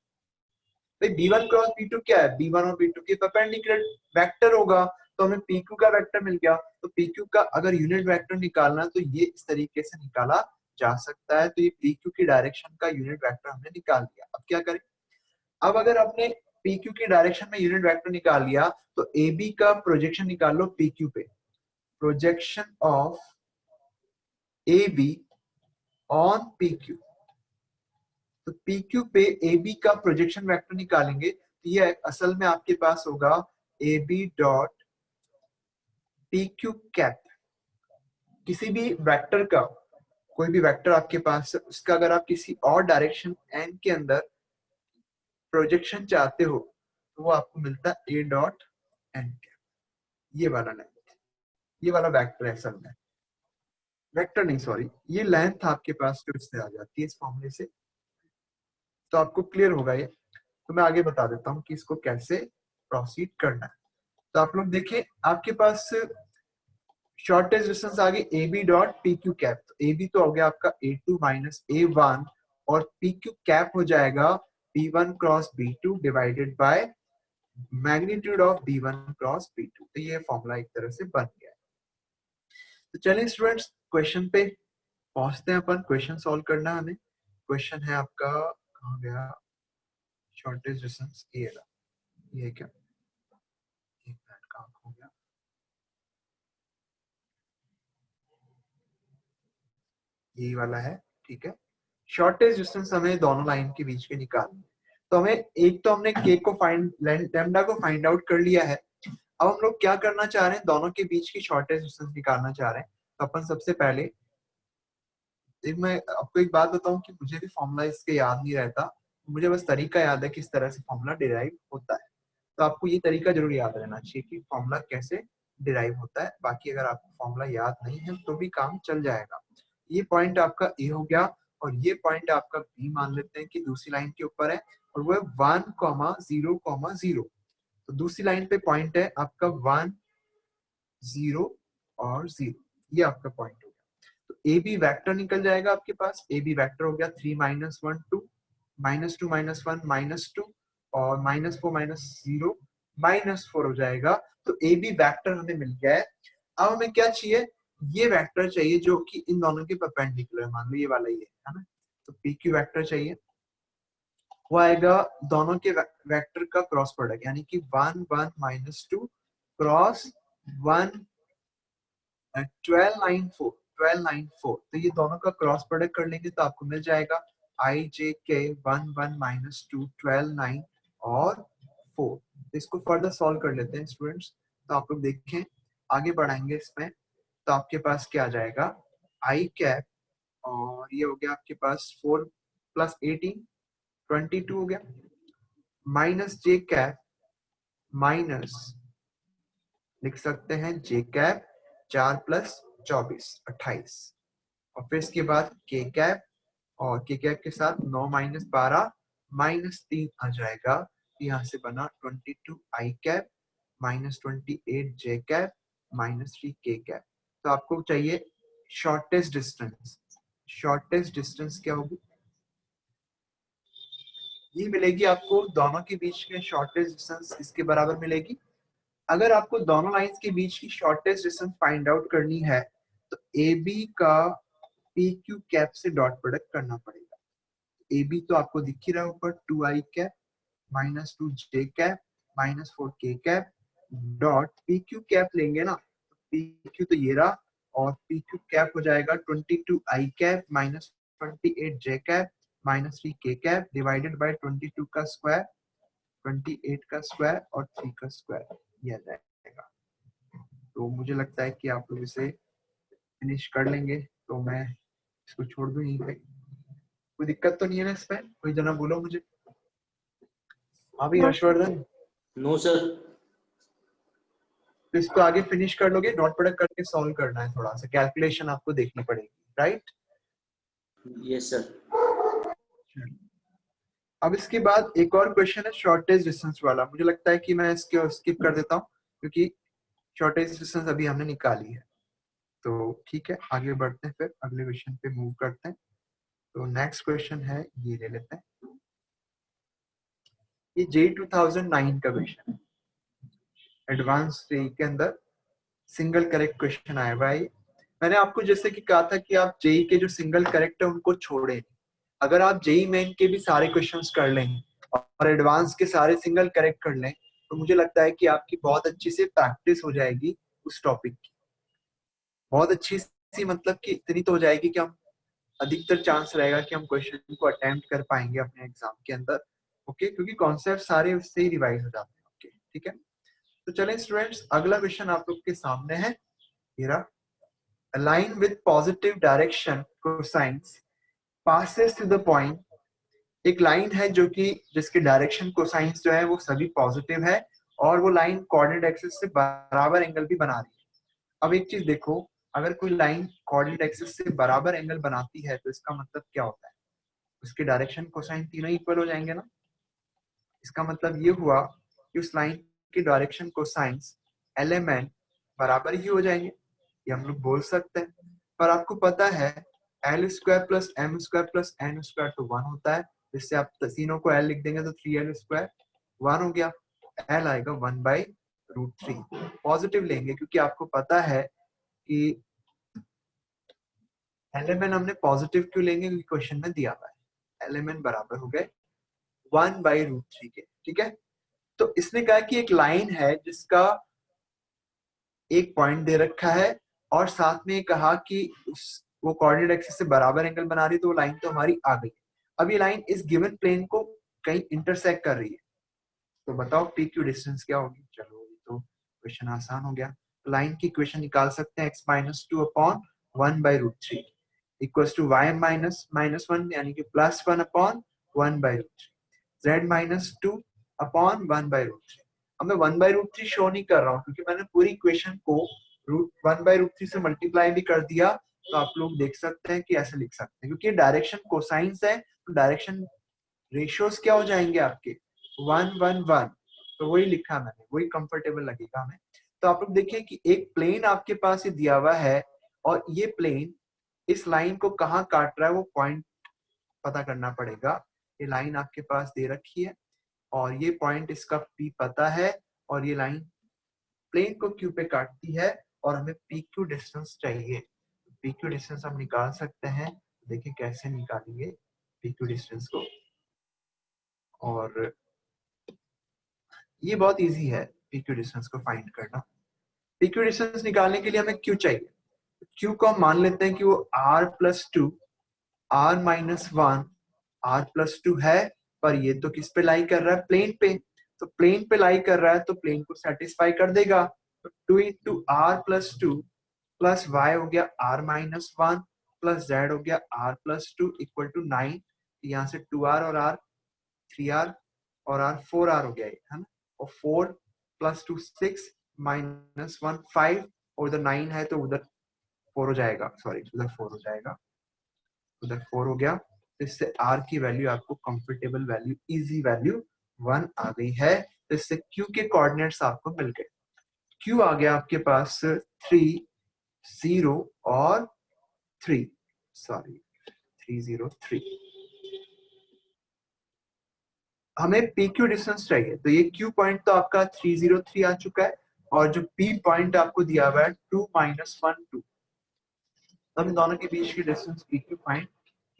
भाई V1 क्रॉस V2 क्या है? V1 और V2 के परपेंडिकुलर वेक्टर होगा, तो हमें PQ का वेक्टर मिल गया। तो PQ का अगर यूनिट वेक्टर निकालना तो ये इस तरीके से निकाला जा सकता है। तो ये PQ की डायरेक्शन का यूनिट वेक्टर हमने निकाल लिया। अब क्या करें, अब अगर आपने PQ की डायरेक्शन में यूनिट वेक्टर निकाल लिया तो AB का प्रोजेक्शन निकाल लो PQ पे। Projection of AB on PQ, तो PQ पे AB का प्रोजेक्शन वेक्टर निकालेंगे तो ये असल में आपके पास होगा AB डॉट PQ कैप। किसी भी वेक्टर का, कोई भी वेक्टर आपके पास है, उसका अगर आप किसी और डायरेक्शन n के अंदर प्रोजेक्शन चाहते हो तो वो आपको मिलता है A डॉट n कैप। ये वाला लेंथ, ये वाला वेक्टर है असल में, वेक्टर नहीं सॉरी, ये लेंथ आपके पास जो इससे आ जाती है इस फॉर्मूले से। तो आपको क्लियर होगा ये। तो मैं आगे बता देता हूँ कि इसको कैसे प्रोसीड करना है। तो आप लोग देखें, आपके पास शॉर्टेस्ट डिस्टेंस आ गई AB डॉट PQ कैप। तो AB तो हो गया आपका A2 माइनस A1 और PQ कैप हो जाएगा B1 cross B2 divided by magnitude of B1 cross B2। तो ये फॉर्मूला एक तरह से बन गया है। तो चलिए स्टूडेंट्स क्वेश्चन पे पहुंचते हैं अपन। क्वेश्चन सॉल्व करना है हमें। क्वेश्चन है आपका, कहाँ गया, शॉर्टेस्ट डिस्टेंस ये क्या, एक मिनट काम हो गया, यही वाला है, ठीक है। शॉर्टेस्ट डिस्टेंस हमें दोनों लाइन के बीच के निकालनी है। तो हमें एक तो हमने k को फाइंड, लैम्डा को फाइंड आउट कर लिया है। अब हम लोग क्या करना चाह रहे हैं, दोनों के बीच की शॉर्टेस्ट डिस्टेंस निकालना चाह रहे हैं। तो अपन सबसे पहले, मैं आपको एक बात बताऊं कि मुझे भी फॉर्मूला इसके याद नहीं रहता, मुझे बस तरीका याद है किस तरह से फॉर्मूला डिराइव होता है। तो आपको ये तरीका जरूर याद रहना चाहिए कि फॉर्मूला कैसे डिराइव होता है। बाकी अगर आपको फॉर्मूला याद नहीं है तो भी काम चल जाएगा। ये पॉइंट आपका ए हो गया और ये पॉइंट आपका बी मान लेते हैं कि दूसरी लाइन के ऊपर है और वो है 1,0,0। तो दूसरी लाइन पे पॉइंट है आपका 1 0 और 0, ये आपका पॉइंट हो गया। तो ए बी वैक्टर निकल जाएगा आपके पास। ए बी वैक्टर हो गया 3 -1 2 -2 -1 -2 और -4 -0 -4 हो जाएगा। तो ए बी वैक्टर हमें मिल गया है। अब हमें क्या चाहिए, ये वेक्टर चाहिए जो कि इन दोनों के परपेंडिकुलर है। मान लो ये वाला ही है ना, तो पी क्यू वेक्टर चाहिए, वो आएगा दोनों के वेक्टर का क्रॉस प्रोडक्ट, यानी कि 1 1 -2 क्रॉस 1 12 9 4 12 9 4। तो ये दोनों का क्रॉस प्रोडक्ट कर लेंगे तो आपको मिल जाएगा i j k 1 1 -2 12 9 और 4। तो इसको फर्दर सॉल्व कर लेते हैं स्टूडेंट्स। तो आप लोग देखें, आगे बढ़ाएंगे इसमें, तो आपके पास क्या आ जाएगा, i कैप और ये हो गया आपके पास 4 + 18 22 हो गया, माइनस j कैप माइनस लिख सकते हैं j कैप 4 + 24 28, और फिर इसके बाद k कैप और k कैप के साथ 9 - 12 -3 आ जाएगा। यहाँ से बना 22 i cap -28 j cap -3 k cap. तो आपको चाहिए शॉर्टेस्ट डिस्टेंस। शॉर्टेस्ट डिस्टेंस क्या होगी, ये मिलेगी आपको दोनों के बीच में शॉर्टेस्ट डिस्टेंस इसके बराबर मिलेगी। अगर आपको दोनों लाइंस के बीच की शॉर्टेस्ट डिस्टेंस फाइंड आउट करनी है तो ए बी का पी क्यू कैप से डॉट प्रोडक्ट करना पड़ेगा। ए बी तो आपको दिख ही रहा है ऊपर, 2i cap -2 j cap -4 k cap dot P Q cap लेंगे ना, पी क्यू तो ये रहा, और पी क्यू कैप हो जाएगा 22 i cap -28 j cap -3 k cap divided by 22 का स्क्वायर 28 का स्क्वायर और 3 का स्क्वायर, ये आ जाएगा। तो मुझे लगता है कि आप लोग इसे फिनिश कर लेंगे, तो मैं इसको छोड़ दूं यहीं पे। कोई दिक्कत तो नहीं है ना इसमें, कोई जना बोलो मुझे। अभी No, हर्षवर्धन, नो सर। तो इसको आगे फिनिश कर लोगे, डॉट प्रोडक्ट करके सॉल्व करना है, थोड़ा सा कैलकुलेशन आपको देखनी पड़ेगी, राइट? Yes sir. अब इसके बाद एक और क्वेश्चन है शॉर्टेज डिस्टेंस वाला। मुझे लगता है कि मैं इसके स्किप कर देता हूँ क्योंकि शॉर्टेज डिस्टेंस अभी हमने निकाली है। तो ठीक है, आगे बढ़ते हैं, फिर अगले क्वेश्चन पे मूव करते हैं। तो नेक्स्ट क्वेश्चन है, ये ले लेते हैं, ये J 2009 का क्वेश्चन है, एडवांस जेई के अंदर सिंगल करेक्ट क्वेश्चन आया भाई। मैंने आपको जैसे कि कहा था कि आप जेई के जो सिंगल करेक्ट है उनको छोड़ें। अगर आप जेई मेन के भी सारे क्वेश्चंस कर लें और एडवांस के सारे सिंगल करेक्ट कर लें तो मुझे लगता है कि आपकी बहुत अच्छी से प्रैक्टिस हो जाएगी उस टॉपिक की, बहुत अच्छी सी, मतलब कि इतनी तो हो जाएगी कि हम अधिकतर चांस रहेगा कि हम क्वेश्चन को अटेम्प्ट कर पाएंगे अपने एग्जाम के अंदर। ओके, क्योंकि कॉन्सेप्ट सारे उससे ही रिवाइज हो जाते हैं। ओके ठीक है, तो चलें स्टूडेंट्स, अगला क्वेश्चन आप लोग के सामने है, मेरा a line with positive direction cosines passes to the point। एक लाइन है जो कि जिसके डायरेक्शन कोसाइंस जो है वो सभी पॉजिटिव है और वो लाइन कोऑर्डिनेट एक्सिस से बराबर एंगल भी बना रही है। अब एक चीज देखो, अगर कोई लाइन कोऑर्डिनेट एक्सिस से बराबर एंगल बनाती है तो इसका मतलब क्या होता है, उसके डायरेक्शन कोसाइन तीनों इक्वल हो जाएंगे ना। इसका मतलब ये हुआ कि उस लाइन की डायरेक्शन कोसाइंस एलिमेंट बराबर ही हो जाएंगे, ये हम लोग बोल सकते हैं। पर आपको पता है l square plus m square plus n square तो 1 होता है, जिससे आप तीनों को l लिख देंगे तो 3l स्क्वायर 1 हो गया, l आएगा 1/√3। पॉजिटिव लेंगे क्योंकि आपको पता है कि एलिमेंट हमने पॉजिटिव क्यों लेंगे, क्योंकि क्वेश्चन में दिया हुआ है एलिमेंट बराबर हो गए 1/√3 के। ठीक है, तो इसने कहा कि एक लाइन है जिसका एक पॉइंट दे रखा है और साथ में कहा कि वो कोऑर्डिनेट एक्सिस से बराबर एंगल बना रही, तो वो लाइन तो हमारी आ गई। अब ये लाइन इस गिवन प्लेन को कहीं इंटरसेक्ट कर रही है, तो बताओ पी क्यू डिस्टेंस क्या होगी। चलो ये तो क्वेश्चन आसान हो गया, तो लाइन की इक्वेशन निकाल सकते हैं x-2/1/√3 इक्वल्स टू y -1 यानी कि +1/1/√3 z-2/1/√3। अब मैं 1/√3 शो नहीं कर रहा हूँ क्योंकि मैंने पूरी इक्वेशन को √1/√3 से मल्टीप्लाई भी कर दिया, तो आप लोग देख सकते हैं कि ऐसे लिख सकते हैं क्योंकि डायरेक्शन कोसाइंस है, तो डायरेक्शन रेशियोज क्या हो जाएंगे आपके 1 1 1 तो वही लिखा मैंने, वही कंफर्टेबल लगेगा हमें। तो आप लोग देखिए कि एक प्लेन आपके पास ये दिया हुआ है और ये प्लेन इस लाइन को कहाँ काट रहा है वो पॉइंट पता करना पड़ेगा। ये लाइन आपके पास दे रखी है और ये पॉइंट इसका P पता है और ये लाइन प्लेन को Q पे काटती है और हमें PQ डिस्टेंस चाहिए। PQ डिस्टेंस हम निकाल सकते हैं, देखिए कैसे निकालेंगे PQ डिस्टेंस को। और ये बहुत इजी है PQ डिस्टेंस को फाइंड करना। PQ डिस्टेंस निकालने के लिए हमें Q चाहिए। Q को हम मान लेते हैं कि वो R+2 R-1 R+2 है, पर ये तो किस पे लाई कर रहा है, प्लेन पे। तो प्लेन पे लाई कर रहा है तो प्लेन को सेटिस्फाई कर देगा। तो 2 × R+2 प्लस y हो गया R-1 प्लस z हो गया R+2 इक्वल टू 9। यहाँ से 2R और R 3R और R 4R हो गया है ना। और 4 + 2 6 -1 5 और उधर 9 है तो उधर 4 हो जाएगा, सॉरी उधर 4 हो जाएगा, उधर 4 हो गया। तो इससे R की वैल्यू आपको कंफर्टेबल वैल्यू, इजी वैल्यू 1 आ गई है। तो इससे Q के कोऑर्डिनेट्स आपको मिल गए। Q आ गया आपके पास 3 0 और 3, सॉरी 3 0 3। हमें PQ डिस्टेंस चाहिए, तो ये Q पॉइंट तो आपका 3 0 3 आ चुका है और जो P पॉइंट आपको दिया हुआ है 2 - 1 2। तो इन दोनों के बीच की डिस्टेंस PQ फाइंड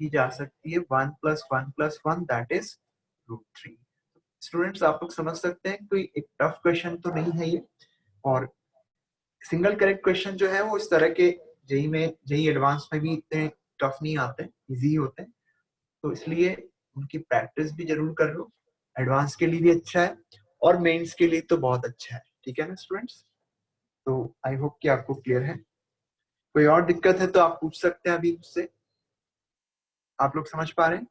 की जा सकती है 1 + 1 + 1 दैट इज √3। स्टूडेंट्स आप लोग समझ सकते हैं कोई एक टफ क्वेश्चन तो नहीं है ये, और सिंगल करेक्ट क्वेश्चन जो है वो इस तरह के जेई एडवांस में भी इतने टफ नहीं आते, इजी होते हैं। तो इसलिए उनकी प्रैक्टिस भी जरूर कर लो, एडवांस के लिए भी अच्छा है और मेंस के लिए तो बहुत अच्छा है। ठीक है ना स्टूडेंट्स, तो आई होप कि आपको क्लियर है। कोई और दिक्कत है तो आप पूछ सकते हैं अभी मुझसे। आप लोग समझ पा रहे हैं?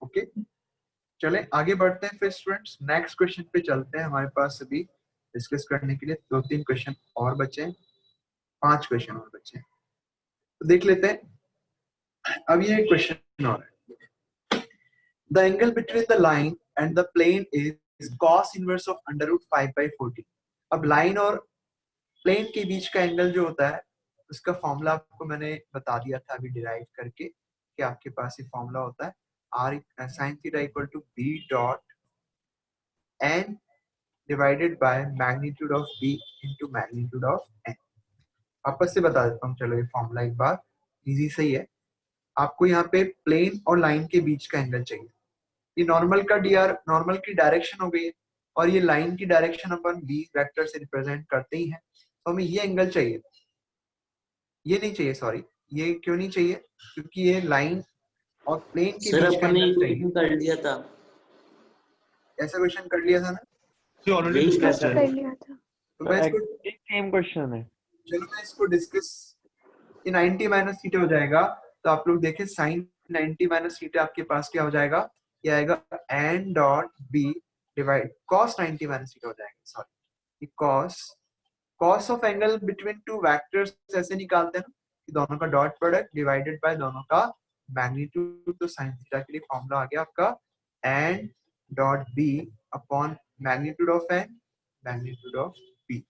ओके, चलें आगे बढ़ते हैं फिर स्टूडेंट्स, नेक्स्ट क्वेश्चन पे चलते हैं। हमारे पास अभी डिस्कस करने के लिए 2-3 क्वेश्चन और बचे हैं, 5 क्वेश्चन और बचे हैं, तो देख लेते हैं। अब ये क्वेश्चन और है, the angle between the line and the plane is cos inverse of √5/40। अब लाइन और प्लेन के बीच का एंगल जो होता है उसका फॉर्मूला आपको मैंने बता दिया था अभी डिराइव करके, कि आपके पास ये फॉर्मूला होता है r sin theta equal to b dot n divided by magnitude of b into magnitude of n। वापस से बता देता हूँ, चलो ये फॉर्मूला एक बार, इजी सही है। आपको यहाँ पे प्लेन और लाइन के बीच का एंगल चाहिए। ये नॉर्मल का dr, नॉर्मल की डायरेक्शन हो गई है और ये लाइन की डायरेक्शन अपन b वेक्टर से रिप्रेजेंट करते ही है। तो हमें ये एंगल चाहिए, ये नहीं चाहिए, सॉरी ये क्यों नहीं चाहिए, क्योंकि ये लाइन और प्लेन के सर बीच का अपन ने एंगल चाहिए। क्वेश्चन कर लिया था, ऐसा क्वेश्चन कर लिया था ना, ये ऑलरेडी यही डिस्कस्ड डिस्कस है। कर लिया था। तो मैं इसको, सेम क्वेश्चन है। चलो मैं इसको डिस्कस, ये 90 - थीटा हो जाएगा। तो आप लोग देखें साइन 90 - थीटा आपके पास क्या हो जाएगा, ये आएगा n dot b divide cos 90 - theta हो जाएगा, sorry cos of angle between two vectors ऐसे निकालते हैं ना कि दोनों का डॉट प्रोडक्ट डिवाइडेड बाय दोनों का मैग्नीट्यूड। तो sin थीटा के लिए फॉर्मूला आ गया आपका n dot b upon magnitude of n magnitude of b।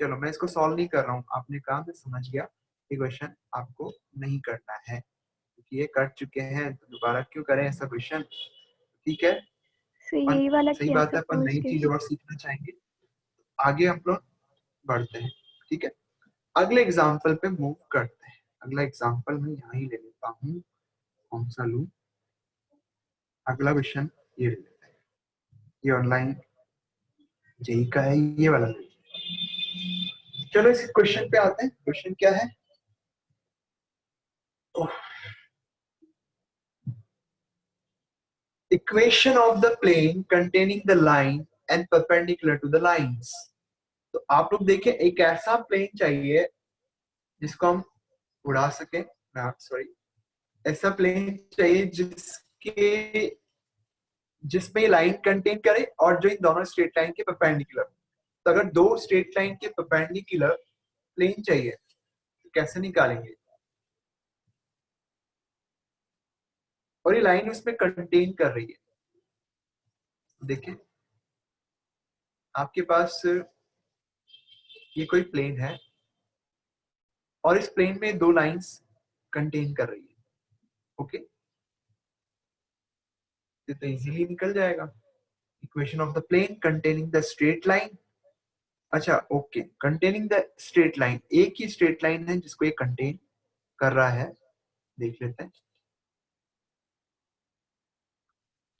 चलो मैं इसको सॉल्व नहीं कर रहा हूँ, आपने कहा मैं समझ गया, ये क्वेश्चन आपको नहीं करना है क्योंकि ये कर चुके हैं, तो दोबारा क्यों करें ऐसा क्वेश्चन। ठीक है, सो अपन यही वाला सही किया बात था है, अपन नई फर्स्ट चीज केस। और सीखना चाहेंगे, आगे हम लोग बढ़ते हैं। ठीक है, अगले एग्जाम्पल पे मूव करते हैं। अगला एग्जाम्पल मैं यहाँ ही ले लेता हूँ, कौन सा लूँ, अगला क्वेश्चन ये ले लेते हैं, ये ऑनलाइन जेई का है, ये वाला। चलो इस क्वेश्चन पे आते हैं। क्वेश्चन क्या है, equation of the plane containing the line and perpendicular to the lines. तो आप लोग देखें एक ऐसा प्लेन चाहिए जिसको हम उड़ा सके, सॉरी ऐसा प्लेन चाहिए जिसमें लाइन कंटेन करे और जो इन दोनों स्ट्रेट लाइन के परपेंडिकुलर। तो अगर दो स्ट्रेट लाइन के परपेंडिकुलर प्लेन चाहिए तो कैसे निकालेंगे, और ये लाइन उसमें कंटेन कर रही है। देखिए आपके पास ये कोई प्लेन है और इस प्लेन में दो लाइंस कंटेन कर रही है, ओके, तो इजीली निकल जाएगा। Equation of the plane containing the straight line, अच्छा okay, containing the straight line, एक ही स्ट्रेट लाइन है जिसको ये कंटेन कर रहा है, देख लेते हैं।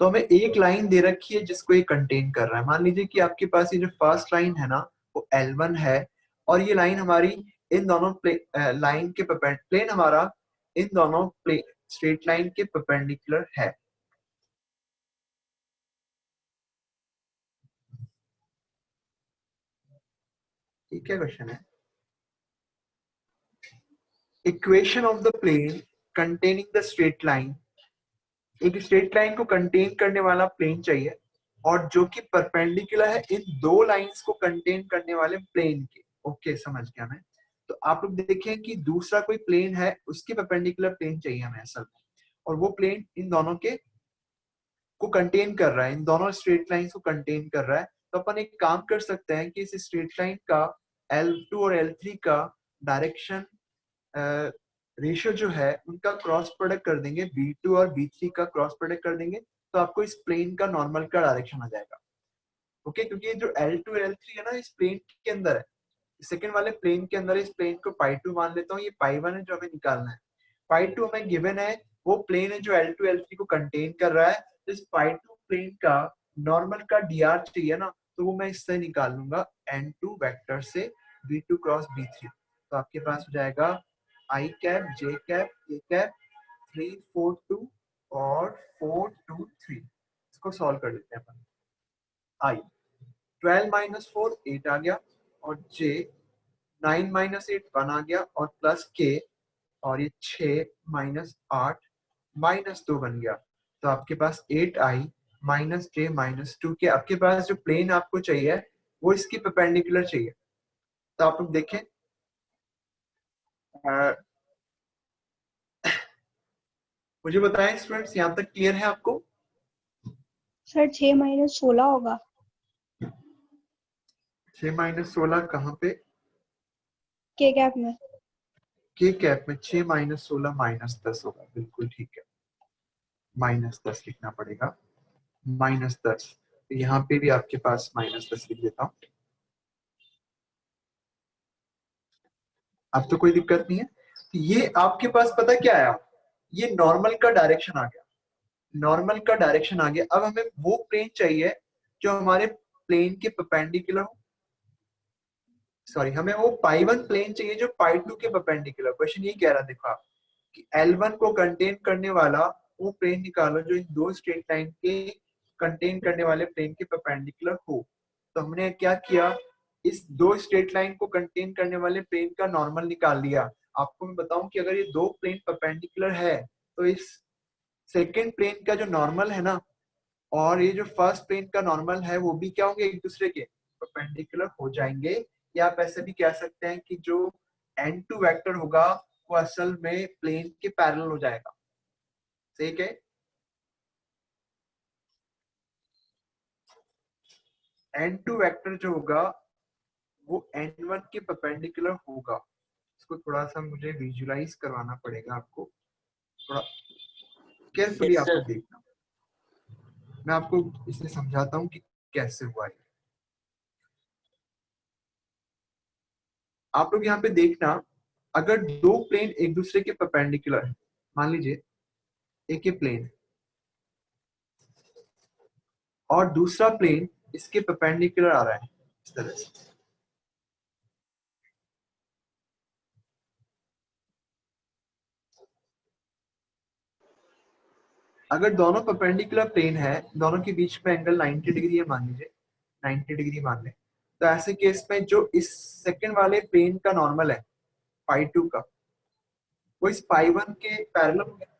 तो हमें एक लाइन दे रखी है जिसको ये कंटेन कर रहा है। मान लीजिए कि आपके पास ये जो फर्स्ट लाइन है ना वो L1 है और ये लाइन हमारी इन दोनों लाइन के प्लेन हमारा इन दोनों स्ट्रेट लाइन के परपेंडिकुलर है। ये क्या क्वेश्चन है? Equation of the plane containing the straight line, एक स्ट्रेट लाइन को कंटेन करने वाला प्लेन चाहिए और जो कि परपेंडिकुलर है इन दो लाइंस को कंटेन करने वाले प्लेन के। ओके समझ गया मैं। तो आप लोग देखें कि दूसरा कोई प्लेन है उसके परपेंडिकुलर प्लेन चाहिए हमें असल में, और वो प्लेन इन दोनों के को कंटेन कर रहा है, इन दोनों स्ट्रेट लाइंस को कंटेन कर रहा है। तो अपन एक काम कर सकते हैं कि इस स्ट्रेट लाइन का L2 और L3 का डायरेक्शन रेशियो जो है उनका क्रॉस प्रोडक्ट कर देंगे, B2 और B3 का क्रॉस प्रोडक्ट कर देंगे, तो आपको इस प्लेन का नॉर्मल का डायरेक्शन आ जाएगा। ओके, क्योंकि जो L2 और L3 है ना इस प्लेन के अंदर है, सेकंड वाले प्लेन के अंदर, इस प्लेन को π2 मान लेता हूँ, ये π1 है जो हमें निकालना है। π2 हमें गिवन है, वो प्लेन है जो L2 L3 को कंटेन कर रहा है। तो इस π2 प्लेन का नॉर्मल का dr चाहिए ना, तो वो मैं इससे निकाल लूंगा n2 वेक्टर से B2 क्रॉस B3। तो आपके पास हो जाएगा I cap J cap K cap 3 4 2 और 4 2 3। इसको सॉल्व कर लेते हैं अपन। I 12 माइनस 4 8 आ गया और J 9 माइनस 8 1 आ गया और प्लस K और ये 6 माइनस 8 माइनस 2 बन गया। तो आपके पास 8I माइनस J माइनस 2 के, आपके पास जो प्लेन आपको चाहिए वो इसकी परपेंडिकुलर चाहिए। तो आप लोग देखें मुझे बताएं स्टूडेंट्स, यहाँ तक क्लियर है आपको? सर 6 माइनस 16 होगा। 6 माइनस 16 कहाँ पे? के कैप में। के कैप में 6 माइनस 16 माइनस 10 होगा, बिल्कुल ठीक है, माइनस 10 लिखना पड़ेगा, माइनस 10। तो यहाँ पे भी आपके पास माइनस 10 लिख देता हूँ। अब तो कोई दिक्कत नहीं है। तो ये आपके पास पता क्या आया, ये नॉर्मल का डायरेक्शन आ गया, नॉर्मल का डायरेक्शन आ गया। अब हमें वो प्लेन चाहिए जो हमारे प्लेन के परपेंडिकुलर हो, सॉरी हमें वो π1 प्लेन चाहिए जो π2 के परपेंडिकुलर। क्वेश्चन ये कह रहा है देखो आप कि L1 को कंटेन करने वाला वो प्लेन निकालो जो इन दो स्ट्रेट लाइन के कंटेन करने वाले प्लेन के परपेंडिकुलर हो। तो हमने क्या किया, इस दो स्ट्रेट लाइन को कंटेन करने वाले प्लेन का नॉर्मल निकाल लिया। आपको मैं बताऊं कि अगर ये दो प्लेन परपेंडिकुलर है तो इस सेकेंड प्लेन का जो नॉर्मल है ना और ये जो फर्स्ट प्लेन का नॉर्मल है वो भी क्या होंगे, एक दूसरे के परपेंडिकुलर हो जाएंगे। या आप ऐसे भी कह सकते हैं कि जो n2 वेक्टर होगा वो असल में प्लेन के पैरेलल हो जाएगा। सही है? n2 वेक्टर जो होगा वो n1 के परपेंडिकुलर होगा। इसको थोड़ा सा मुझे विजुलाइज करवाना पड़ेगा आपको, थोड़ा केयरफुली Yes, आप sir. लोग देखना, मैं आपको इसे समझाता हूँ कि कैसे हुआ है। आप लोग यहाँ पे देखना, अगर दो प्लेन एक दूसरे के परपेंडिकुलर है, मान लीजिए एक ये प्लेन और दूसरा प्लेन इसके परपेंडिकुलर आ रहा है इस तरह से, अगर दोनों परपेंडिकुलर प्लेन है, दोनों के बीच में एंगल 90 डिग्री है, मान लीजिए 90 डिग्री मान लें, तो ऐसे केस में जो इस सेकंड वाले प्लेन का नॉर्मल है π2 का, वो इस π1 के पैरेलल हो गया।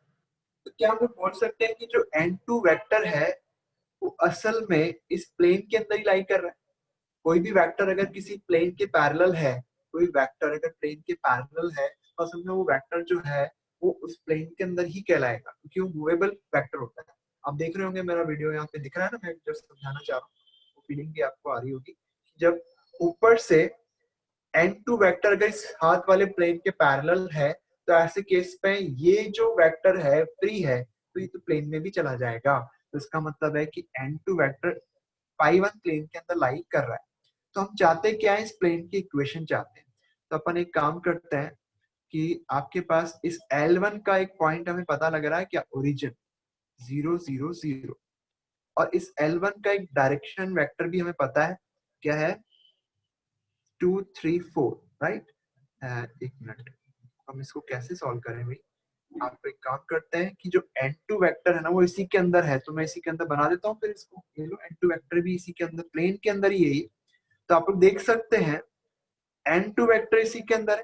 तो क्या हम लोग बोल सकते हैं कि जो n2 वेक्टर है वो असल में इस प्लेन के अंदर ही लाई कर रहा है। कोई भी वेक्टर अगर किसी प्लेन के पैरेलल है, कोई वेक्टर अगर प्लेन के पैरेलल है तो असल में वो वेक्टर जो है वो उस प्लेन के अंदर ही कहलाएगा, क्योंकि वो मूवेबल वेक्टर होता है। आप देख रहे होंगे मेरा वीडियो यहाँ पे दिख रहा है ना, मैं जो समझाना चाह रहा हूँ वो फीलिंग भी आपको आ रही होगी। जब ऊपर से n2 वेक्टर अगर इस हाथ वाले प्लेन के पैरेलल है तो ऐसे केस में ये जो वेक्टर है फ्री है, तो ये तो प्लेन में भी चला जाएगा। तो इसका मतलब है कि n2 वेक्टर φ1 प्लेन के अंदर लाई कर रहा है। तो हम चाहते क्या है, इस प्लेन की इक्वेशन चाहते हैं। तो अपन एक काम करते हैं कि आपके पास इस L1 का एक पॉइंट हमें पता लग रहा है क्या, ओरिजिन 0 0 0, और इस L1 का एक डायरेक्शन वेक्टर भी हमें पता है क्या है, 2 3 4, राइट। एक मिनट, हम इसको कैसे सॉल्व करें भाई। आप एक काम करते हैं कि जो n2 वेक्टर है ना वो इसी के अंदर है, तो मैं इसी के अंदर बना देता हूँ फिर इसको। ये लो n2 वेक्टर भी इसी के अंदर, प्लेन के अंदर ही है ये। तो आप लोग देख सकते हैं n2 वेक्टर इसी के अंदर है,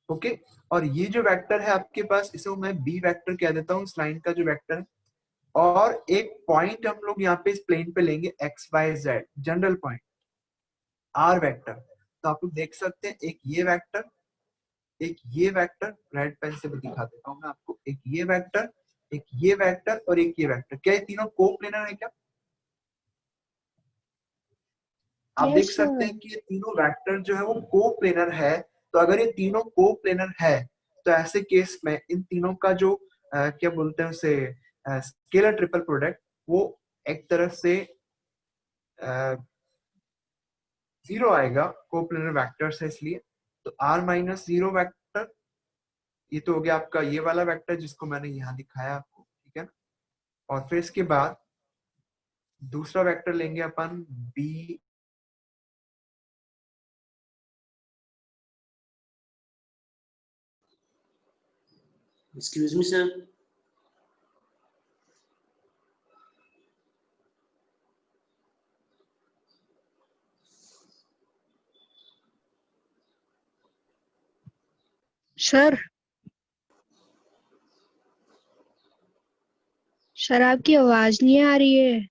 ओके। और ये जो वेक्टर है आपके पास, इसे मैं b वेक्टर कह देता हूँ, इस लाइन का जो वेक्टर है। और एक पॉइंट हम लोग यहाँ पे इस प्लेन पे लेंगे x y z, general point r vector. तो आप लोग देख सकते हैं एक ये वेक्टर, एक ये वेक्टर, रेड पेन से भी दिखा देता हूँ मैं आपको, एक ये वेक्टर, एक ये वेक्टर और एक ये वेक्टर। क्या ये तीनों कोप्लेनर है क्या? आप देख Yes, सकते sir. हैं कि ये तीनों वेक्टर जो है वो कोप्लेनर है। तो अगर ये तीनों कोप्लेनर है तो ऐसे केस में इन तीनों का जो क्या बोलते हैं उसे, स्केलर ट्रिपल प्रोडक्ट, वो एक तरफ से जीरो आएगा, कोप्लेनर वेक्टर से इसलिए। तो r माइनस जीरो वेक्टर, ये तो हो गया आपका ये वाला वेक्टर जिसको मैंने यहाँ दिखाया आपको, ठीक है ना। और फिर इसके बाद दूसरा वेक्टर लेंगे अपन b, excuse me sir, sir, sir आपकी आवाज नहीं आ रही है।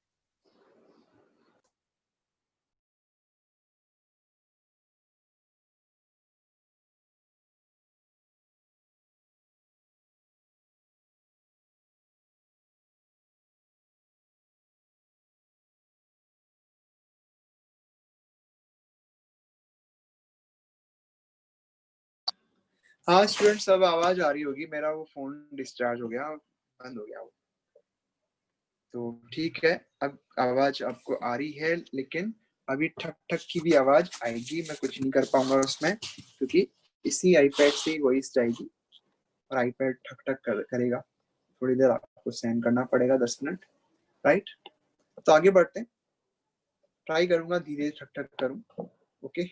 हाँ स्टूडेंट्स अब आवाज आ रही होगी, मेरा वो फोन डिस्चार्ज हो गया, बंद हो गया वो। तो ठीक है, अब आवाज आपको आ रही है, लेकिन अभी ठक ठक की भी आवाज आएगी, मैं कुछ नहीं कर पाऊंगा उसमें, क्योंकि इसी आईपैड से ही वॉइस जाएगी और आईपैड ठक ठक करेगा। थोड़ी देर आपको सहन करना पड़ेगा, 10 मिनट, राइट। तो आगे बढ़ते हैं, ट्राई करूंगा धीरे ठक ठक करूं, ओके।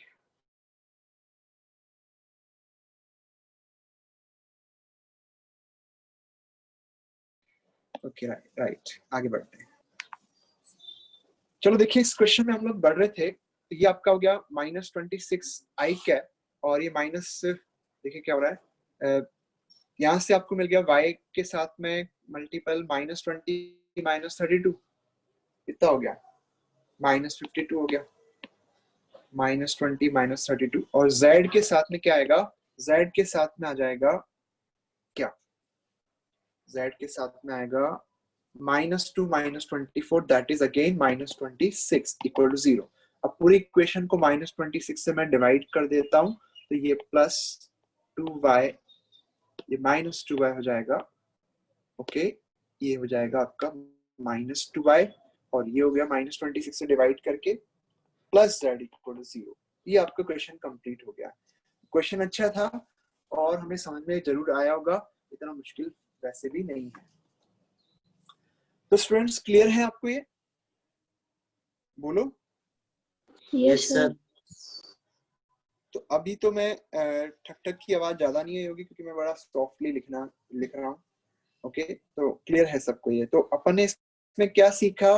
ओके राइट, आगे बढ़ते हैं। चलो देखिए, इस क्वेश्चन में हम लोग बढ़ रहे थे, तो ये आपका हो गया -26 आई कैप, और ये माइनस, देखिए क्या हो रहा है, यहाँ से आपको मिल गया y के साथ में मल्टीपल -20 -32, इतना हो गया, -52 हो गया, -20 -32। और z के साथ में क्या आएगा, z के साथ में आ जाएगा क्या, z के साथ में आएगा -2 -24, that is again -26 equal to 0। अब पूरी इक्वेशन को -26 से मैं डिवाइड कर देता हूं, तो ये +2y, ये -2y हो जाएगा, ओके। ये हो जाएगा आपका -2y, और ये हो गया -26 से डिवाइड करके +z इक्वल टू 0। ये आपका क्वेश्चन कंप्लीट हो गया। क्वेश्चन अच्छा था और हमें समझ में जरूर आया होगा, इतना मुश्किल वैसे भी नहीं है। तो स्टूडेंट्स क्लियर है आपको ये, बोलो। Yes sir. तो अभी तो मैं ठक ठक की आवाज ज्यादा नहीं होगी क्योंकि मैं बड़ा सॉफ्टली लिख रहा हूँ, ओके। तो क्लियर है सबको ये। तो अपन ने इसमें क्या सीखा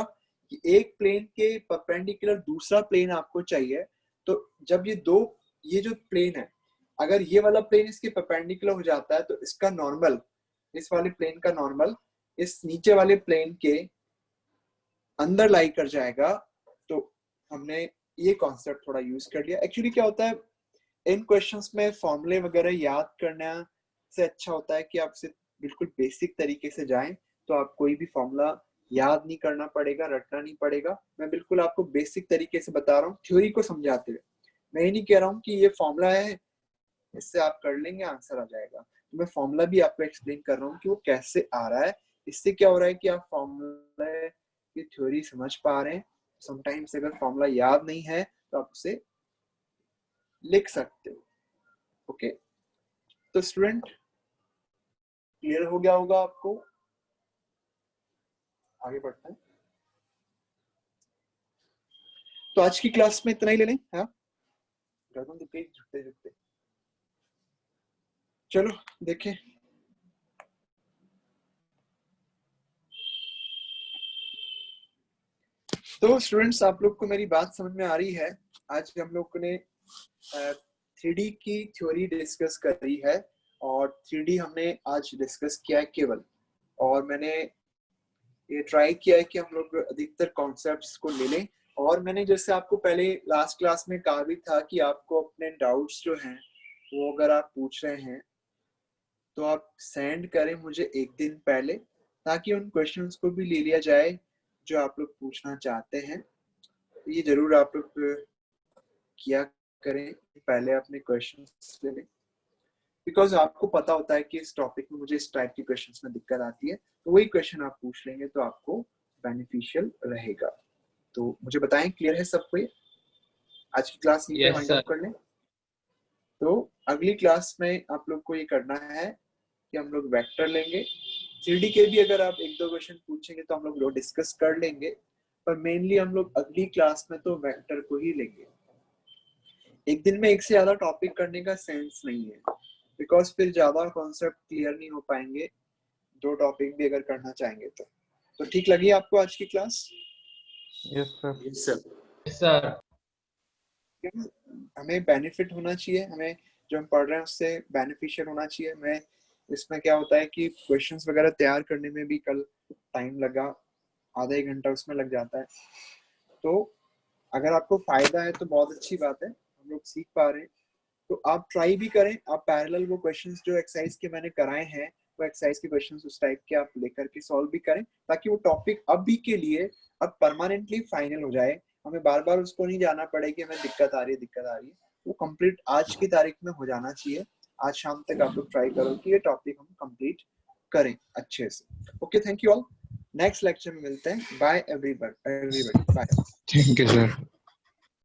कि एक प्लेन के परपेंडिकुलर दूसरा प्लेन आपको चाहिए। तो जब ये जो प्लेन है, अगर ये वाला प्लेन इसके परपेंडिकुलर हो जाता है तो इसका नॉर्मल, इस वाले प्लेन का नॉर्मल इस नीचे वाले प्लेन के अंदर लाई कर जाएगा। तो हमने ये कॉन्सेप्ट थोड़ा यूज कर लिया। एक्चुअली क्या होता है, इन क्वेश्चंस में फॉर्मूले वगैरह याद करना से अच्छा होता है कि आप सिर्फ बिल्कुल बेसिक तरीके से जाएं, तो आप कोई भी फॉर्मूला याद नहीं करना पड़ेगा, रटना नहीं पड़ेगा। मैं बिल्कुल आपको बेसिक तरीके से बता रहा हूँ, थ्योरी को समझाते हुए। मैं ये नहीं कह रहा हूँ कि ये फॉर्मूला है, इससे आप कर लेंगे आंसर आ जाएगा। तो मैं फॉर्मूला भी आपको एक्सप्लेन कर रहा हूँ कि वो कैसे आ रहा है। इससे क्या हो रहा है कि आप फॉर्मूला की थ्योरी समझ पा रहे हैं। समटाइम्स अगर फॉर्मूला याद नहीं है तो आप उसे लिख सकते हो। ओके, तो स्टूडेंट क्लियर हो गया होगा आपको। आगे बढ़ते हैं। तो आज की क्लास में इतना ही ले लें। हाँ, गर्दन दिख गई झुकते झुकते। चलो देखें। तो स्टूडेंट्स, आप लोग को मेरी बात समझ में आ रही है। आज हम लोग ने 3D की थ्योरी डिस्कस करी है और 3D हमने आज डिस्कस किया है केवल। और मैंने ये ट्राई किया है कि हम लोग अधिकतर कॉन्सेप्ट्स को ले लें। और मैंने जैसे आपको पहले लास्ट क्लास में कहा भी था कि आपको अपने डाउट्स जो हैं वो अगर आप पूछ रहे हैं तो आप सेंड करें मुझे एक दिन पहले, ताकि उन क्वेश्चंस को भी ले लिया जाए जो आप लोग पूछना चाहते हैं। तो ये जरूर आप लोग किया करें, पहले अपने क्वेश्चंस ले लें, बिकॉज आपको पता होता है कि इस टॉपिक में मुझे इस टाइप की क्वेश्चंस में दिक्कत आती है, तो वही क्वेश्चन आप पूछ लेंगे तो आपको बेनिफिशियल रहेगा। तो मुझे बताएं, क्लियर है सबको? ये आज की क्लास यहीं पे वाइंड अप कर लें। तो अगली क्लास में आप लोग को ये करना है कि हम लोग वेक्टर लेंगे। 3D के भी अगर आप एक दो क्वेश्चन पूछेंगे तो हम लोग डिस्कस कर लेंगे, पर मेनली हम लोग अगली क्लास में तो वेक्टर को ही लेंगे। एक दिन में एक से ज्यादा टॉपिक करने का सेंस नहीं है, बिकॉज फिर ज्यादा कॉन्सेप्ट क्लियर नहीं हो पाएंगे दो टॉपिक भी अगर करना चाहेंगे तो ठीक लगी आपको आज की class? Yes sir. Yes sir. Yes sir. हमें बेनिफिट होना चाहिए, हमें जो हम पढ़ रहे हैं उससे बेनिफिशियल होना चाहिए। मैं इसमें क्या होता है कि क्वेश्चंस वगैरह तैयार करने में भी कल टाइम लगा, आधा एक घंटा उसमें लग जाता है। तो अगर आपको फायदा है तो बहुत अच्छी बात है, हम लोग सीख पा रहे हैं। तो आप ट्राई भी करें, आप पैरेलल वो क्वेश्चंस जो एक्सरसाइज के मैंने कराए हैं वो एक्सरसाइज के क्वेश्चंस उस टाइप के आप लेकर के सॉल्व भी करें, ताकि वो टॉपिक अभी के लिए अब परमानेंटली फाइनल हो जाए। हमें बार बार उसको नहीं जाना पड़े कि हमें दिक्कत आ रही है। वो कंप्लीट आज की तारीख में हो जाना चाहिए। आज शाम तक आप लोग ट्राई करो कि ये टॉपिक हम कंप्लीट करें अच्छे से। Okay, thank you all. Next lecture में मिलते हैं। Bye everybody, bye. Thank you sir.